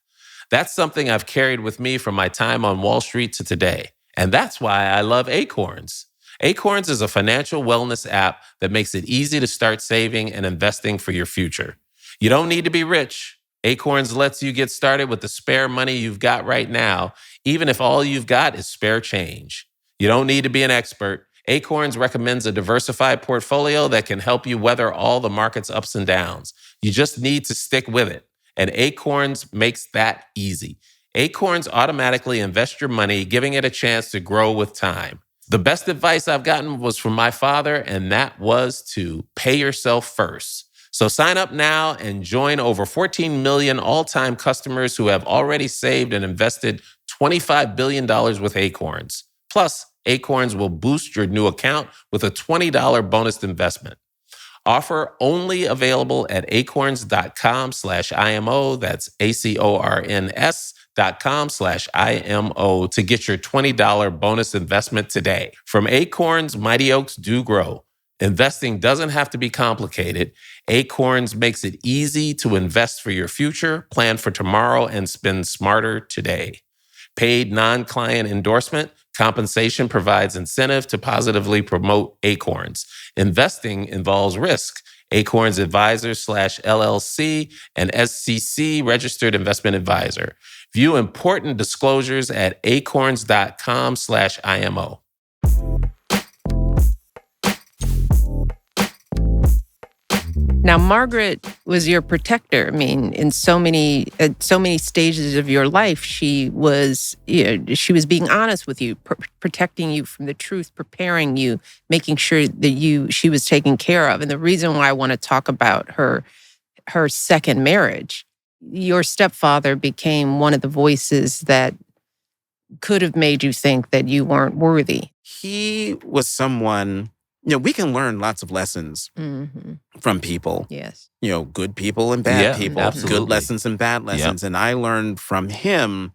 [SPEAKER 4] That's something I've carried with me from my time on Wall Street to today. And that's why I love Acorns. Acorns is a financial wellness app that makes it easy to start saving and investing for your future. You don't need to be rich. Acorns lets you get started with the spare money you've got right now, even if all you've got is spare change. You don't need to be an expert. Acorns recommends a diversified portfolio that can help you weather all the market's ups and downs. You just need to stick with it. And Acorns makes that easy. Acorns automatically invest your money, giving it a chance to grow with time. The best advice I've gotten was from my father, and that was to pay yourself first. So sign up now and join over 14 million all-time customers who have already saved and invested $25 billion with Acorns. Plus, Acorns will boost your new account with a $20 bonus investment. Offer only available at acorns.com/IMO. That's acorns.com/IMO to get your $20 bonus investment today. From Acorns, mighty oaks do grow. Investing doesn't have to be complicated. Acorns makes it easy to invest for your future, plan for tomorrow, and spend smarter today. Paid non-client endorsement. Compensation provides incentive to positively promote Acorns. Investing involves risk. Acorns Advisors/LLC and SEC registered investment advisor. View important disclosures at acorns.com/IMO.
[SPEAKER 2] Now, Margaret was your protector. I mean, in so many stages of your life, she was being honest with you, protecting you from the truth, preparing you, making sure that she was taken care of. And the reason why I want to talk about her second marriage, your stepfather became one of the voices that could have made you think that you weren't worthy.
[SPEAKER 1] He was someone. We can learn lots of lessons from people.
[SPEAKER 2] Yes.
[SPEAKER 1] Good people and bad people.
[SPEAKER 3] Absolutely.
[SPEAKER 1] Good lessons and bad lessons. Yep. And I learned from him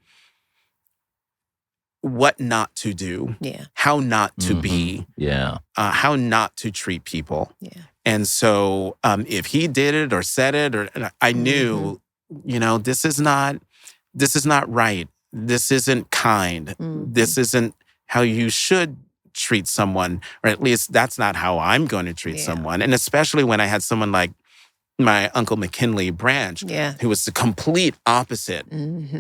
[SPEAKER 1] what not to do.
[SPEAKER 2] Yeah.
[SPEAKER 1] How not to be.
[SPEAKER 3] Yeah.
[SPEAKER 1] How not to treat people.
[SPEAKER 2] Yeah.
[SPEAKER 1] And so if he did it or said it, or I knew, this is not right. This isn't kind. This isn't how you should treat someone, or at least that's not how I'm going to treat someone. And especially when I had someone like my Uncle McKinley Branch, who was the complete opposite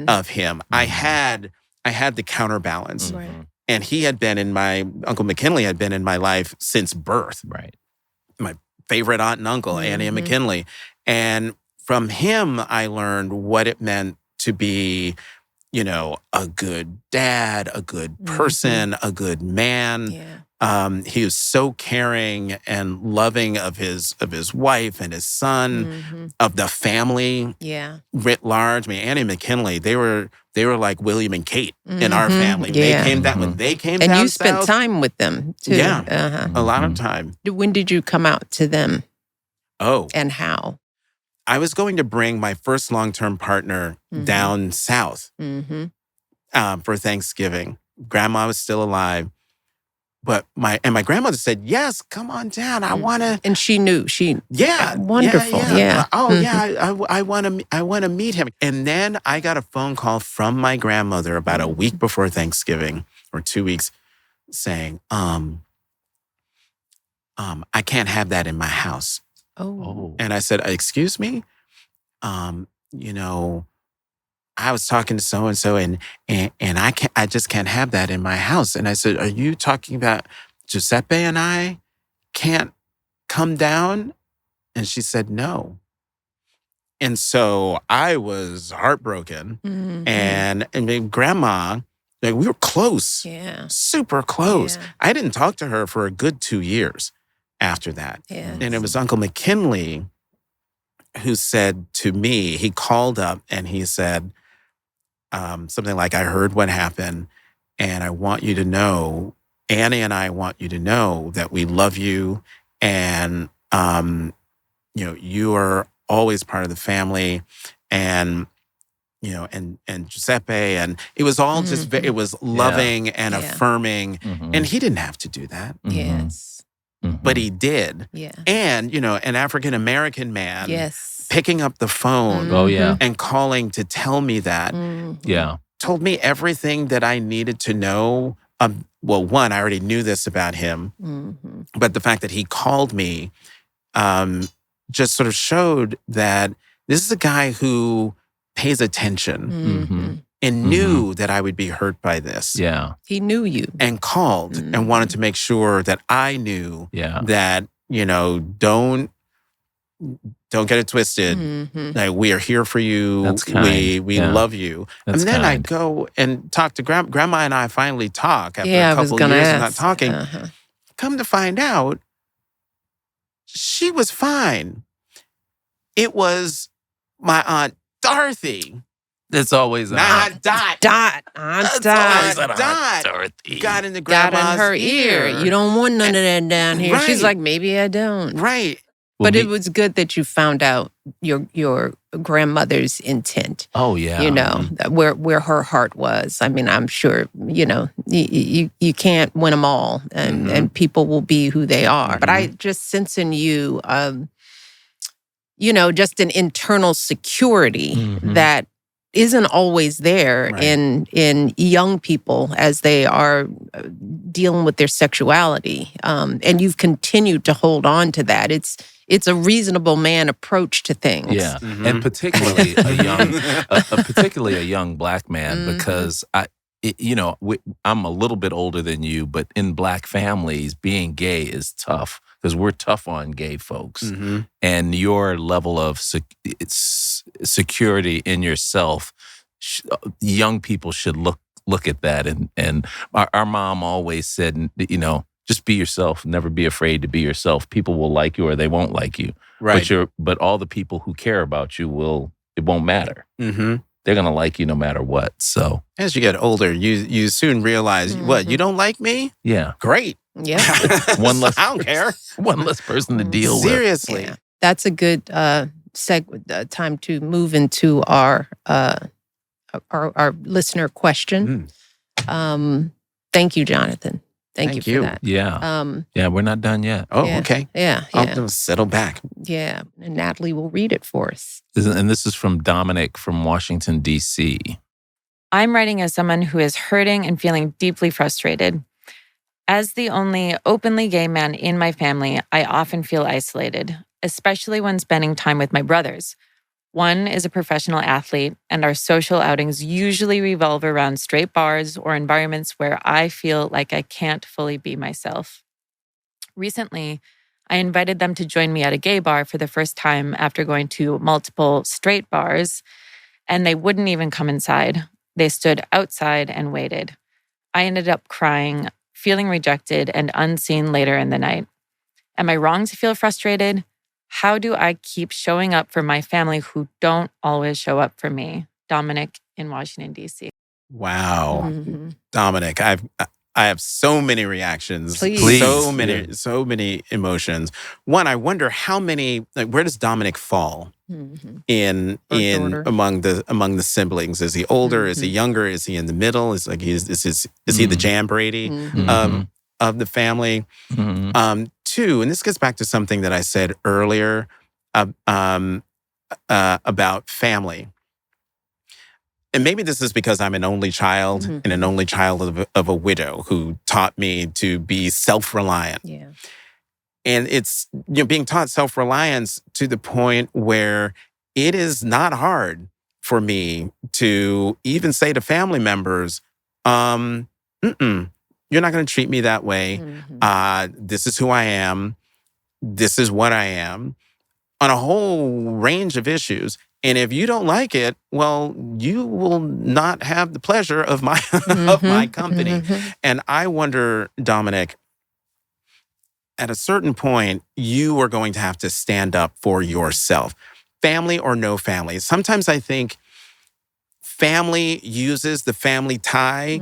[SPEAKER 1] of him. I had the counterbalance. And Uncle McKinley had been in my life since birth.
[SPEAKER 3] Right.
[SPEAKER 1] My favorite aunt and uncle, Annie and McKinley. And from him, I learned what it meant to be a good dad, a good person, a good man.
[SPEAKER 2] Yeah.
[SPEAKER 1] He was so caring and loving of his wife and his son, of the family writ large. I mean, Annie and McKinley, they were like William and Kate in our family.
[SPEAKER 2] Yeah.
[SPEAKER 1] When they came
[SPEAKER 2] and
[SPEAKER 1] down
[SPEAKER 2] you spent
[SPEAKER 1] south,
[SPEAKER 2] time with them too.
[SPEAKER 1] Yeah, a lot of time.
[SPEAKER 2] When did you come out to them?
[SPEAKER 1] Oh.
[SPEAKER 2] And how?
[SPEAKER 1] I was going to bring my first long-term partner down south for Thanksgiving. Grandma was still alive. But my grandmother said, yes, come on down. I want to.
[SPEAKER 2] And she knew. Wonderful. Yeah.
[SPEAKER 1] I want to meet him. And then I got a phone call from my grandmother about a week before Thanksgiving, or 2 weeks, saying, I can't have that in my house.
[SPEAKER 2] Oh.
[SPEAKER 1] And I said, excuse me? I was talking to so-and-so and I just can't have that in my house. And I said, are you talking about Giuseppe and I can't come down? And she said, no. And so I was heartbroken. And Grandma, we were close.
[SPEAKER 2] Yeah.
[SPEAKER 1] Super close.
[SPEAKER 2] Yeah.
[SPEAKER 1] I didn't talk to her for a good 2 years after that.
[SPEAKER 2] Yes.
[SPEAKER 1] And it was Uncle McKinley who said to me, he called up and he said something like, I heard what happened And I want you to know, Annie and I want you to know that we love you. And, you are always part of the family. And, and Giuseppe. And it was all just, it was loving and affirming. And he didn't have to do that.
[SPEAKER 2] Yes.
[SPEAKER 1] But he did.
[SPEAKER 2] Yeah.
[SPEAKER 1] And, an African-American man.
[SPEAKER 2] Yes.
[SPEAKER 1] Picking up the phone.
[SPEAKER 3] Oh, yeah.
[SPEAKER 1] And calling to tell me that.
[SPEAKER 3] Yeah.
[SPEAKER 1] Told me everything that I needed to know. Well, one, I already knew this about him. But the fact that he called me just sort of showed that this is a guy who pays attention and knew that I would be hurt by this.
[SPEAKER 3] Yeah.
[SPEAKER 2] He knew you.
[SPEAKER 1] And called and wanted to make sure that I knew that, don't get it twisted. Like, we are here for you.
[SPEAKER 3] That's kind.
[SPEAKER 1] We love you.
[SPEAKER 3] That's
[SPEAKER 1] and then
[SPEAKER 3] kind.
[SPEAKER 1] I go and talk to Grandma and I finally talk after
[SPEAKER 2] I
[SPEAKER 1] a
[SPEAKER 2] was
[SPEAKER 1] couple
[SPEAKER 2] gonna
[SPEAKER 1] years
[SPEAKER 2] ask.
[SPEAKER 1] of not talking. Come to find out, she was fine. It was my Aunt Dorothy.
[SPEAKER 3] It's always
[SPEAKER 1] Not Dot.
[SPEAKER 2] Dot. Aunt
[SPEAKER 1] It's
[SPEAKER 2] Dot.
[SPEAKER 1] always Dot.
[SPEAKER 3] Dorothy.
[SPEAKER 1] Got into
[SPEAKER 2] Got
[SPEAKER 1] Grandma's
[SPEAKER 2] in her ear. You don't want none of that down here.
[SPEAKER 1] Right.
[SPEAKER 2] She's like, maybe I don't.
[SPEAKER 1] Right.
[SPEAKER 2] But it was good that you found out your grandmother's intent.
[SPEAKER 3] Oh, yeah.
[SPEAKER 2] Where her heart was. I mean, I'm sure, you can't win them all, and people will be who they are. But I just sense in you, just an internal security that isn't always there in young people as they are dealing with their sexuality. And you've continued to hold on to that. It's a reasonable man approach to things.
[SPEAKER 3] Yeah, and particularly a young Black man, because I'm a little bit older than you, but in Black families, being gay is tough because we're tough on gay folks, and your level of security in yourself, young people should look at that. And our mom always said, just be yourself. Never be afraid to be yourself. People will like you or they won't like you.
[SPEAKER 1] Right.
[SPEAKER 3] But all the people who care about you it won't matter. They're going to like you no matter what. So
[SPEAKER 1] as you get older, you soon realize, what, you don't like me?
[SPEAKER 3] Yeah.
[SPEAKER 1] Great.
[SPEAKER 2] Yeah.
[SPEAKER 3] One less.
[SPEAKER 1] I don't care.
[SPEAKER 3] One less person to deal with.
[SPEAKER 1] Seriously.
[SPEAKER 2] Yeah. That's a good time to move into our listener question. Thank you, Jonathan. Thank you for that.
[SPEAKER 3] Yeah. We're not done yet.
[SPEAKER 1] Oh, okay.
[SPEAKER 2] Yeah.
[SPEAKER 1] I'll settle back.
[SPEAKER 2] Yeah. And Natalie will read it for us.
[SPEAKER 3] And this is from Dominic from Washington, D.C.
[SPEAKER 5] I'm writing as someone who is hurting and feeling deeply frustrated. As the only openly gay man in my family, I often feel isolated, especially when spending time with my brothers. One is a professional athlete, and our social outings usually revolve around straight bars or environments where I feel like I can't fully be myself. Recently, I invited them to join me at a gay bar for the first time after going to multiple straight bars, and they wouldn't even come inside. They stood outside and waited. I ended up crying, feeling rejected and unseen later in the night. Am I wrong to feel frustrated? How do I keep showing up for my family who don't always show up for me? Dominic in Washington, D.C.
[SPEAKER 1] Wow. Dominic, I have so many reactions.
[SPEAKER 2] Please.
[SPEAKER 1] So many emotions. One, I wonder how many, where does Dominic fall in among the siblings? Is he older? Is he younger? Is he in the middle? Is he the Jan Brady of the family? Two, and this gets back to something that I said earlier about family. And maybe this is because I'm an only child and an only child of a widow who taught me to be self-reliant.
[SPEAKER 2] Yeah.
[SPEAKER 1] And it's being taught self-reliance to the point where it is not hard for me to even say to family members, you're not going to treat me that way. This is who I am. This is what I am, on a whole range of issues. And if you don't like it, well, you will not have the pleasure of my of my company. And I wonder, Dominic, at a certain point, you are going to have to stand up for yourself, family or no family. Sometimes I think family uses the family tie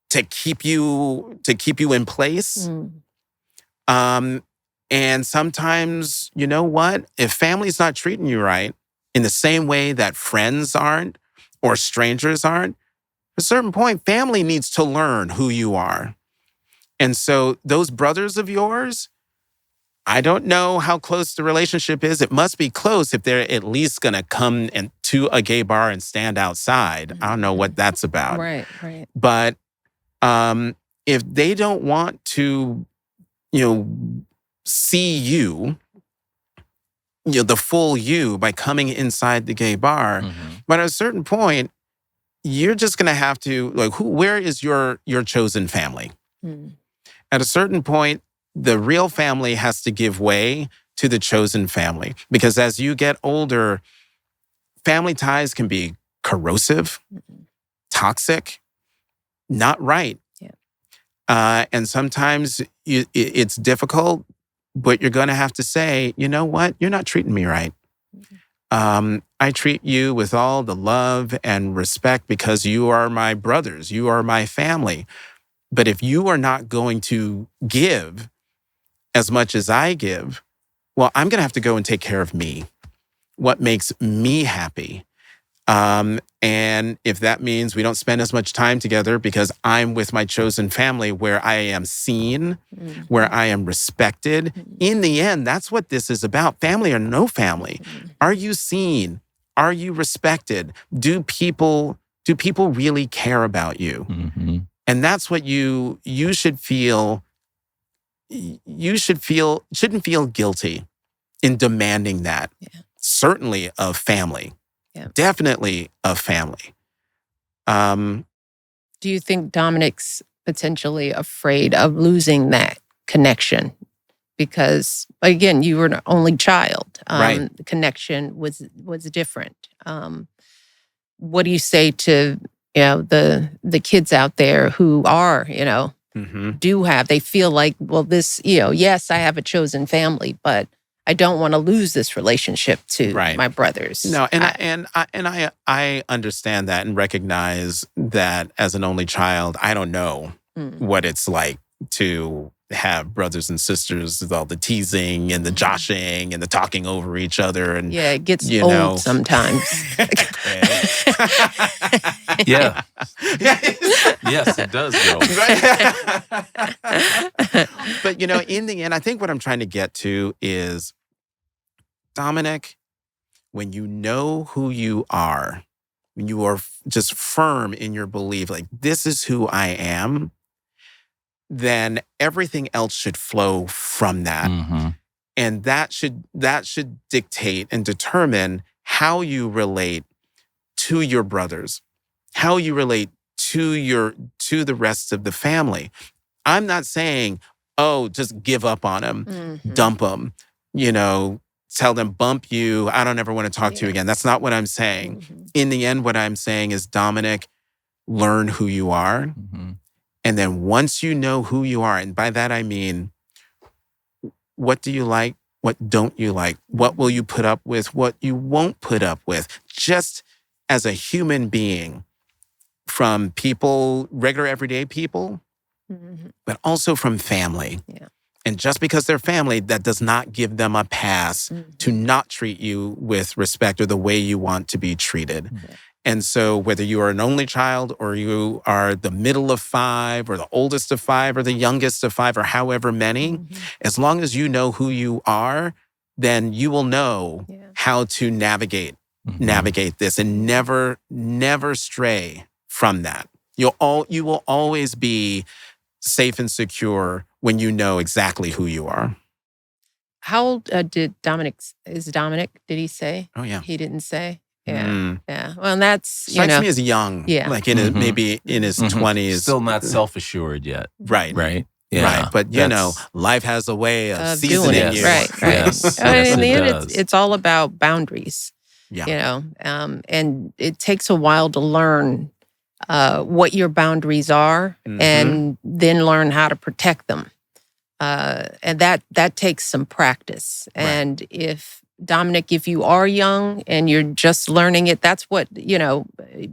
[SPEAKER 1] to keep you in place. And sometimes, you know what? If family's not treating you right in the same way that friends aren't or strangers aren't, at a certain point, family needs to learn who you are. And so those brothers of yours, I don't know how close the relationship is. It must be close if they're at least going to come to a gay bar and stand outside. I don't know what that's about.
[SPEAKER 2] Right.
[SPEAKER 1] But if they don't want to, see you, the full you by coming inside the gay bar, but at a certain point, you're just going to have to, where is your chosen family? At a certain point, the real family has to give way to the chosen family. Because as you get older, family ties can be corrosive, toxic, not right. And sometimes it's difficult, but you're going to have to say, you know what? You're not treating me right. I treat you with all the love and respect because you are my brothers. You are my family. But if you are not going to give as much as I give, well, I'm going to have to go and take care of me. What makes me happy? And if that means we don't spend as much time together because I'm with my chosen family where I am seen, where I am respected, in the end, that's what this is about. Family or no family. Are you seen? Are you respected? Do people really care about you? And that's what you should feel. You shouldn't feel guilty in demanding that. Certainly of family. Definitely of family.
[SPEAKER 2] Do you think Dominic's potentially afraid of losing that connection? Because again, you were an only child.
[SPEAKER 1] Right.
[SPEAKER 2] The connection was different. What do you say to the kids out there who are they feel like, well, this yes, I have a chosen family, but I don't want to lose this relationship to my brothers.
[SPEAKER 1] No, I understand that and recognize that as an only child, I don't know what it's like to have brothers and sisters with all the teasing and the joshing and the talking over each other. And
[SPEAKER 2] it gets old sometimes.
[SPEAKER 3] Yeah. Yes, it does go.
[SPEAKER 1] But in the end, I think what I'm trying to get to is, Dominic, when you know who you are, when you are just firm in your belief, like, this is who I am, then everything else should flow from that. And that should dictate and determine how you relate to your brothers, how you relate to the rest of the family. I'm not saying, just give up on them, dump them, tell them, bump you, I don't ever want to talk to you again. That's not what I'm saying. In the end, what I'm saying is, Dominic, learn who you are. And then once you know who you are, and by that I mean, what do you like? What don't you like? What will you put up with? What you won't put up with? Just as a human being, from people, regular everyday people, but also from family. And just because they're family, that does not give them a pass to not treat you with respect or the way you want to be treated. And so whether you are an only child or you are the middle of 5 or the oldest of 5 or the youngest of 5 or however many, as long as you know who you are, then you will know how to navigate this and never stray from that. You will always be safe and secure when you know exactly who you are.
[SPEAKER 2] How old did Dominic, did he say?
[SPEAKER 1] Oh, yeah.
[SPEAKER 2] He didn't say? Yeah. Well, and that's,
[SPEAKER 1] strikes me as young. Yeah. Like maybe in his 20s.
[SPEAKER 3] Still not self-assured yet.
[SPEAKER 1] Right.
[SPEAKER 3] Yeah.
[SPEAKER 1] Right. But, life has a way of seasoning you.
[SPEAKER 2] Right.
[SPEAKER 3] Yes.
[SPEAKER 2] In the end, it's all about boundaries.
[SPEAKER 1] Yeah.
[SPEAKER 2] And it takes a while to learn what your boundaries are and then learn how to protect them. And that takes some practice. And if Dominic, if you are young and you're just learning it, that's what,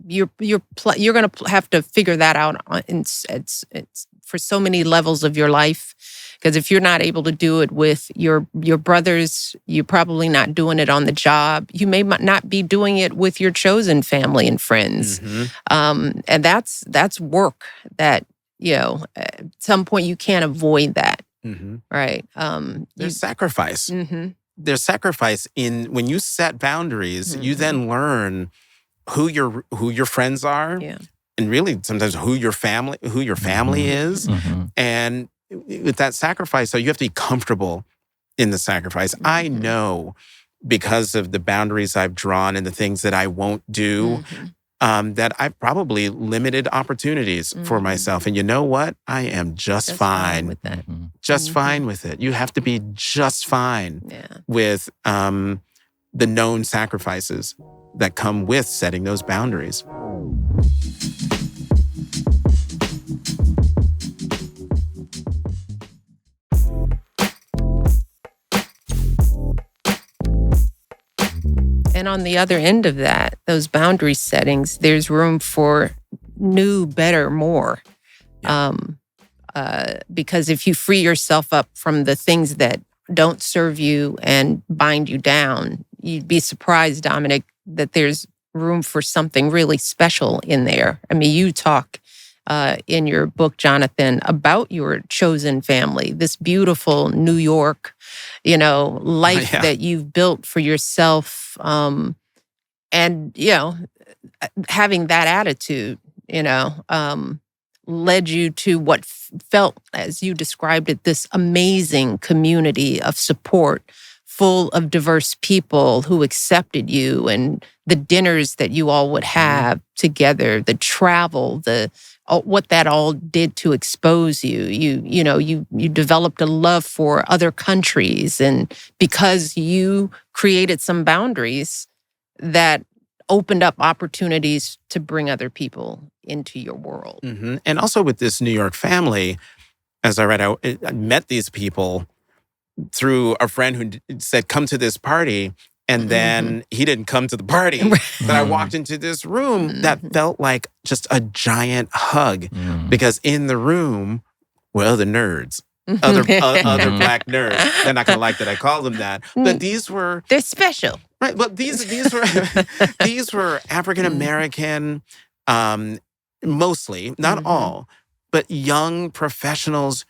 [SPEAKER 2] you're going to have to figure that out it's for so many levels of your life. Because if you're not able to do it with your brothers, you're probably not doing it on the job. You may not be doing it with your chosen family and friends. And that's work that, at some point you can't avoid that. Right.
[SPEAKER 1] There's sacrifice. There's sacrifice in when you set boundaries, you then learn who your friends are. Yeah. And really sometimes who your family is. And with that sacrifice, so you have to be comfortable in the sacrifice. I know because of the boundaries I've drawn and the things that I won't do, that I've probably limited opportunities for myself. And you know what? I am just fine with that. Just fine with it. You have to be just fine with the known sacrifices that come with setting those boundaries.
[SPEAKER 2] And on the other end of that, those boundary settings, there's room for new, better, more. Because if you free yourself up from the things that don't serve you and bind you down, you'd be surprised, Dominic, that there's room for something really special in there. I mean, you talk in your book, Jonathan, about your chosen family, this beautiful New York, life that you've built for yourself. And, having that attitude, led you to what felt, as you described it, this amazing community of support, full of diverse people who accepted you, and the dinners that you all would have together, the travel, what that all did to expose you. You developed a love for other countries, and because you created some boundaries that opened up opportunities to bring other people into your world.
[SPEAKER 1] And also with this New York family, as I read, I met these people through a friend who said, come to this party. And then he didn't come to the party. But I walked into this room that felt like just a giant hug. Because in the room were other nerds, other Black nerds. They're not going to like that I call them that. But
[SPEAKER 2] they're special.
[SPEAKER 1] Right. But these were African American, mostly, not all, but young professionals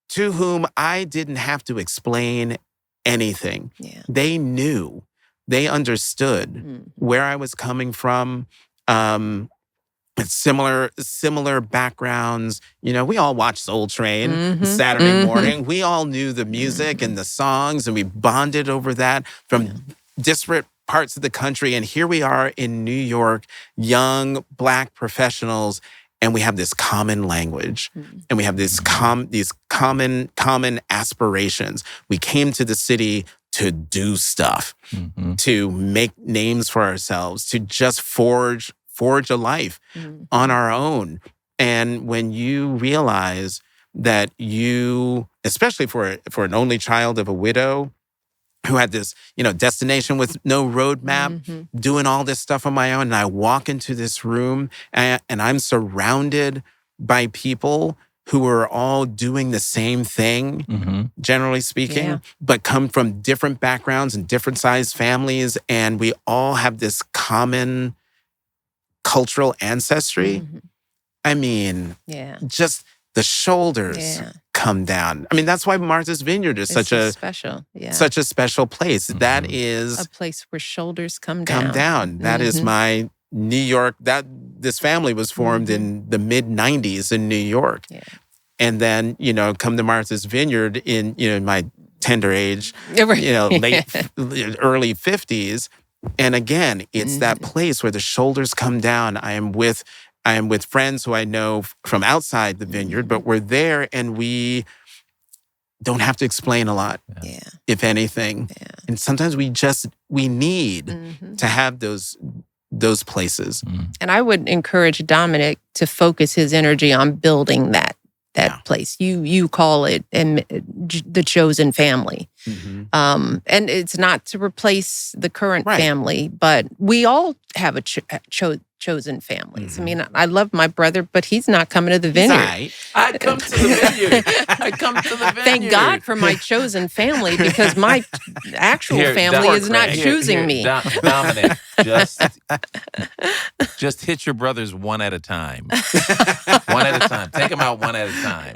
[SPEAKER 1] to whom I didn't have to explain anything. Yeah. They knew, they understood where I was coming from. Similar backgrounds. We all watched Soul Train Saturday morning. We all knew the music and the songs, and we bonded over that from disparate parts of the country. And here we are in New York, young Black professionals, and we have this common language, and we have these common aspirations. We came to the city to do stuff, to make names for ourselves, to just forge a life on our own. And when you realize that you, especially for an only child of a widow who had this, destination with no roadmap, doing all this stuff on my own, and I walk into this room and I'm surrounded by people who are all doing the same thing, generally speaking, but come from different backgrounds and different sized families, and we all have this common cultural ancestry. I mean, just the shoulders come down. I mean, that's why Martha's Vineyard is such a special place. That is
[SPEAKER 2] a place where shoulders come down.
[SPEAKER 1] That is my New York. This family was formed in the mid 90s in New York, and then come to Martha's Vineyard in my tender age, late early 50s. And again, it's that place where the shoulders come down. I am with friends who I know from outside the vineyard, but we're there and we don't have to explain a lot, if anything. Yeah. And sometimes we need to have those places.
[SPEAKER 2] And I would encourage Dominic to focus his energy on building that place. You call it the chosen family. And it's not to replace the current
[SPEAKER 1] Right.
[SPEAKER 2] family, but we all have a chosen families. I mean, I love my brother, but he's not coming to the vineyard.
[SPEAKER 1] Right.
[SPEAKER 3] I come to the vineyard. I come to the vineyard.
[SPEAKER 2] Thank God for my chosen family, because my actual family is not choosing me.
[SPEAKER 3] Dominic, just hit your brothers one at a time. One at a time. Take them out one at a time.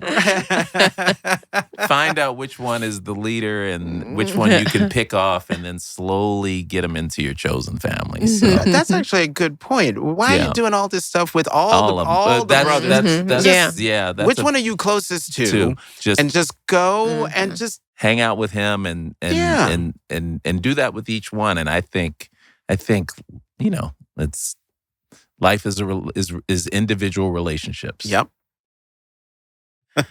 [SPEAKER 3] Find out which one is the leader and which one you can pick off, and then slowly get them into your chosen family. So
[SPEAKER 1] That's actually a good point. Why are you doing all this stuff with all the brothers?
[SPEAKER 3] That's
[SPEAKER 1] Which one are you closest to? Just go and just
[SPEAKER 3] hang out with him and do that with each one. And I think it's life is individual relationships.
[SPEAKER 1] Yep.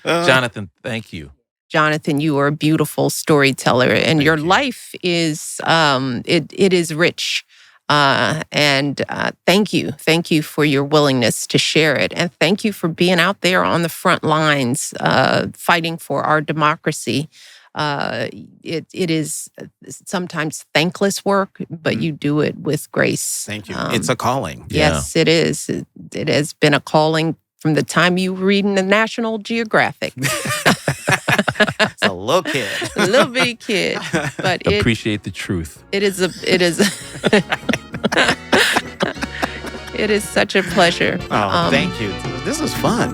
[SPEAKER 3] Jonathan, thank you.
[SPEAKER 2] Jonathan, you are a beautiful storyteller, and your life is it is rich. And thank you for your willingness to share it, and thank you for being out there on the front lines, fighting for our democracy. It is sometimes thankless work, but you do it with grace.
[SPEAKER 1] Thank you. It's a calling.
[SPEAKER 2] Yes, it is. It has been a calling from the time you were reading the National Geographic.
[SPEAKER 1] It's a little kid.
[SPEAKER 2] A little bitty kid. But
[SPEAKER 3] appreciate the truth.
[SPEAKER 2] It is it is such a pleasure.
[SPEAKER 1] Oh, thank you. This was fun.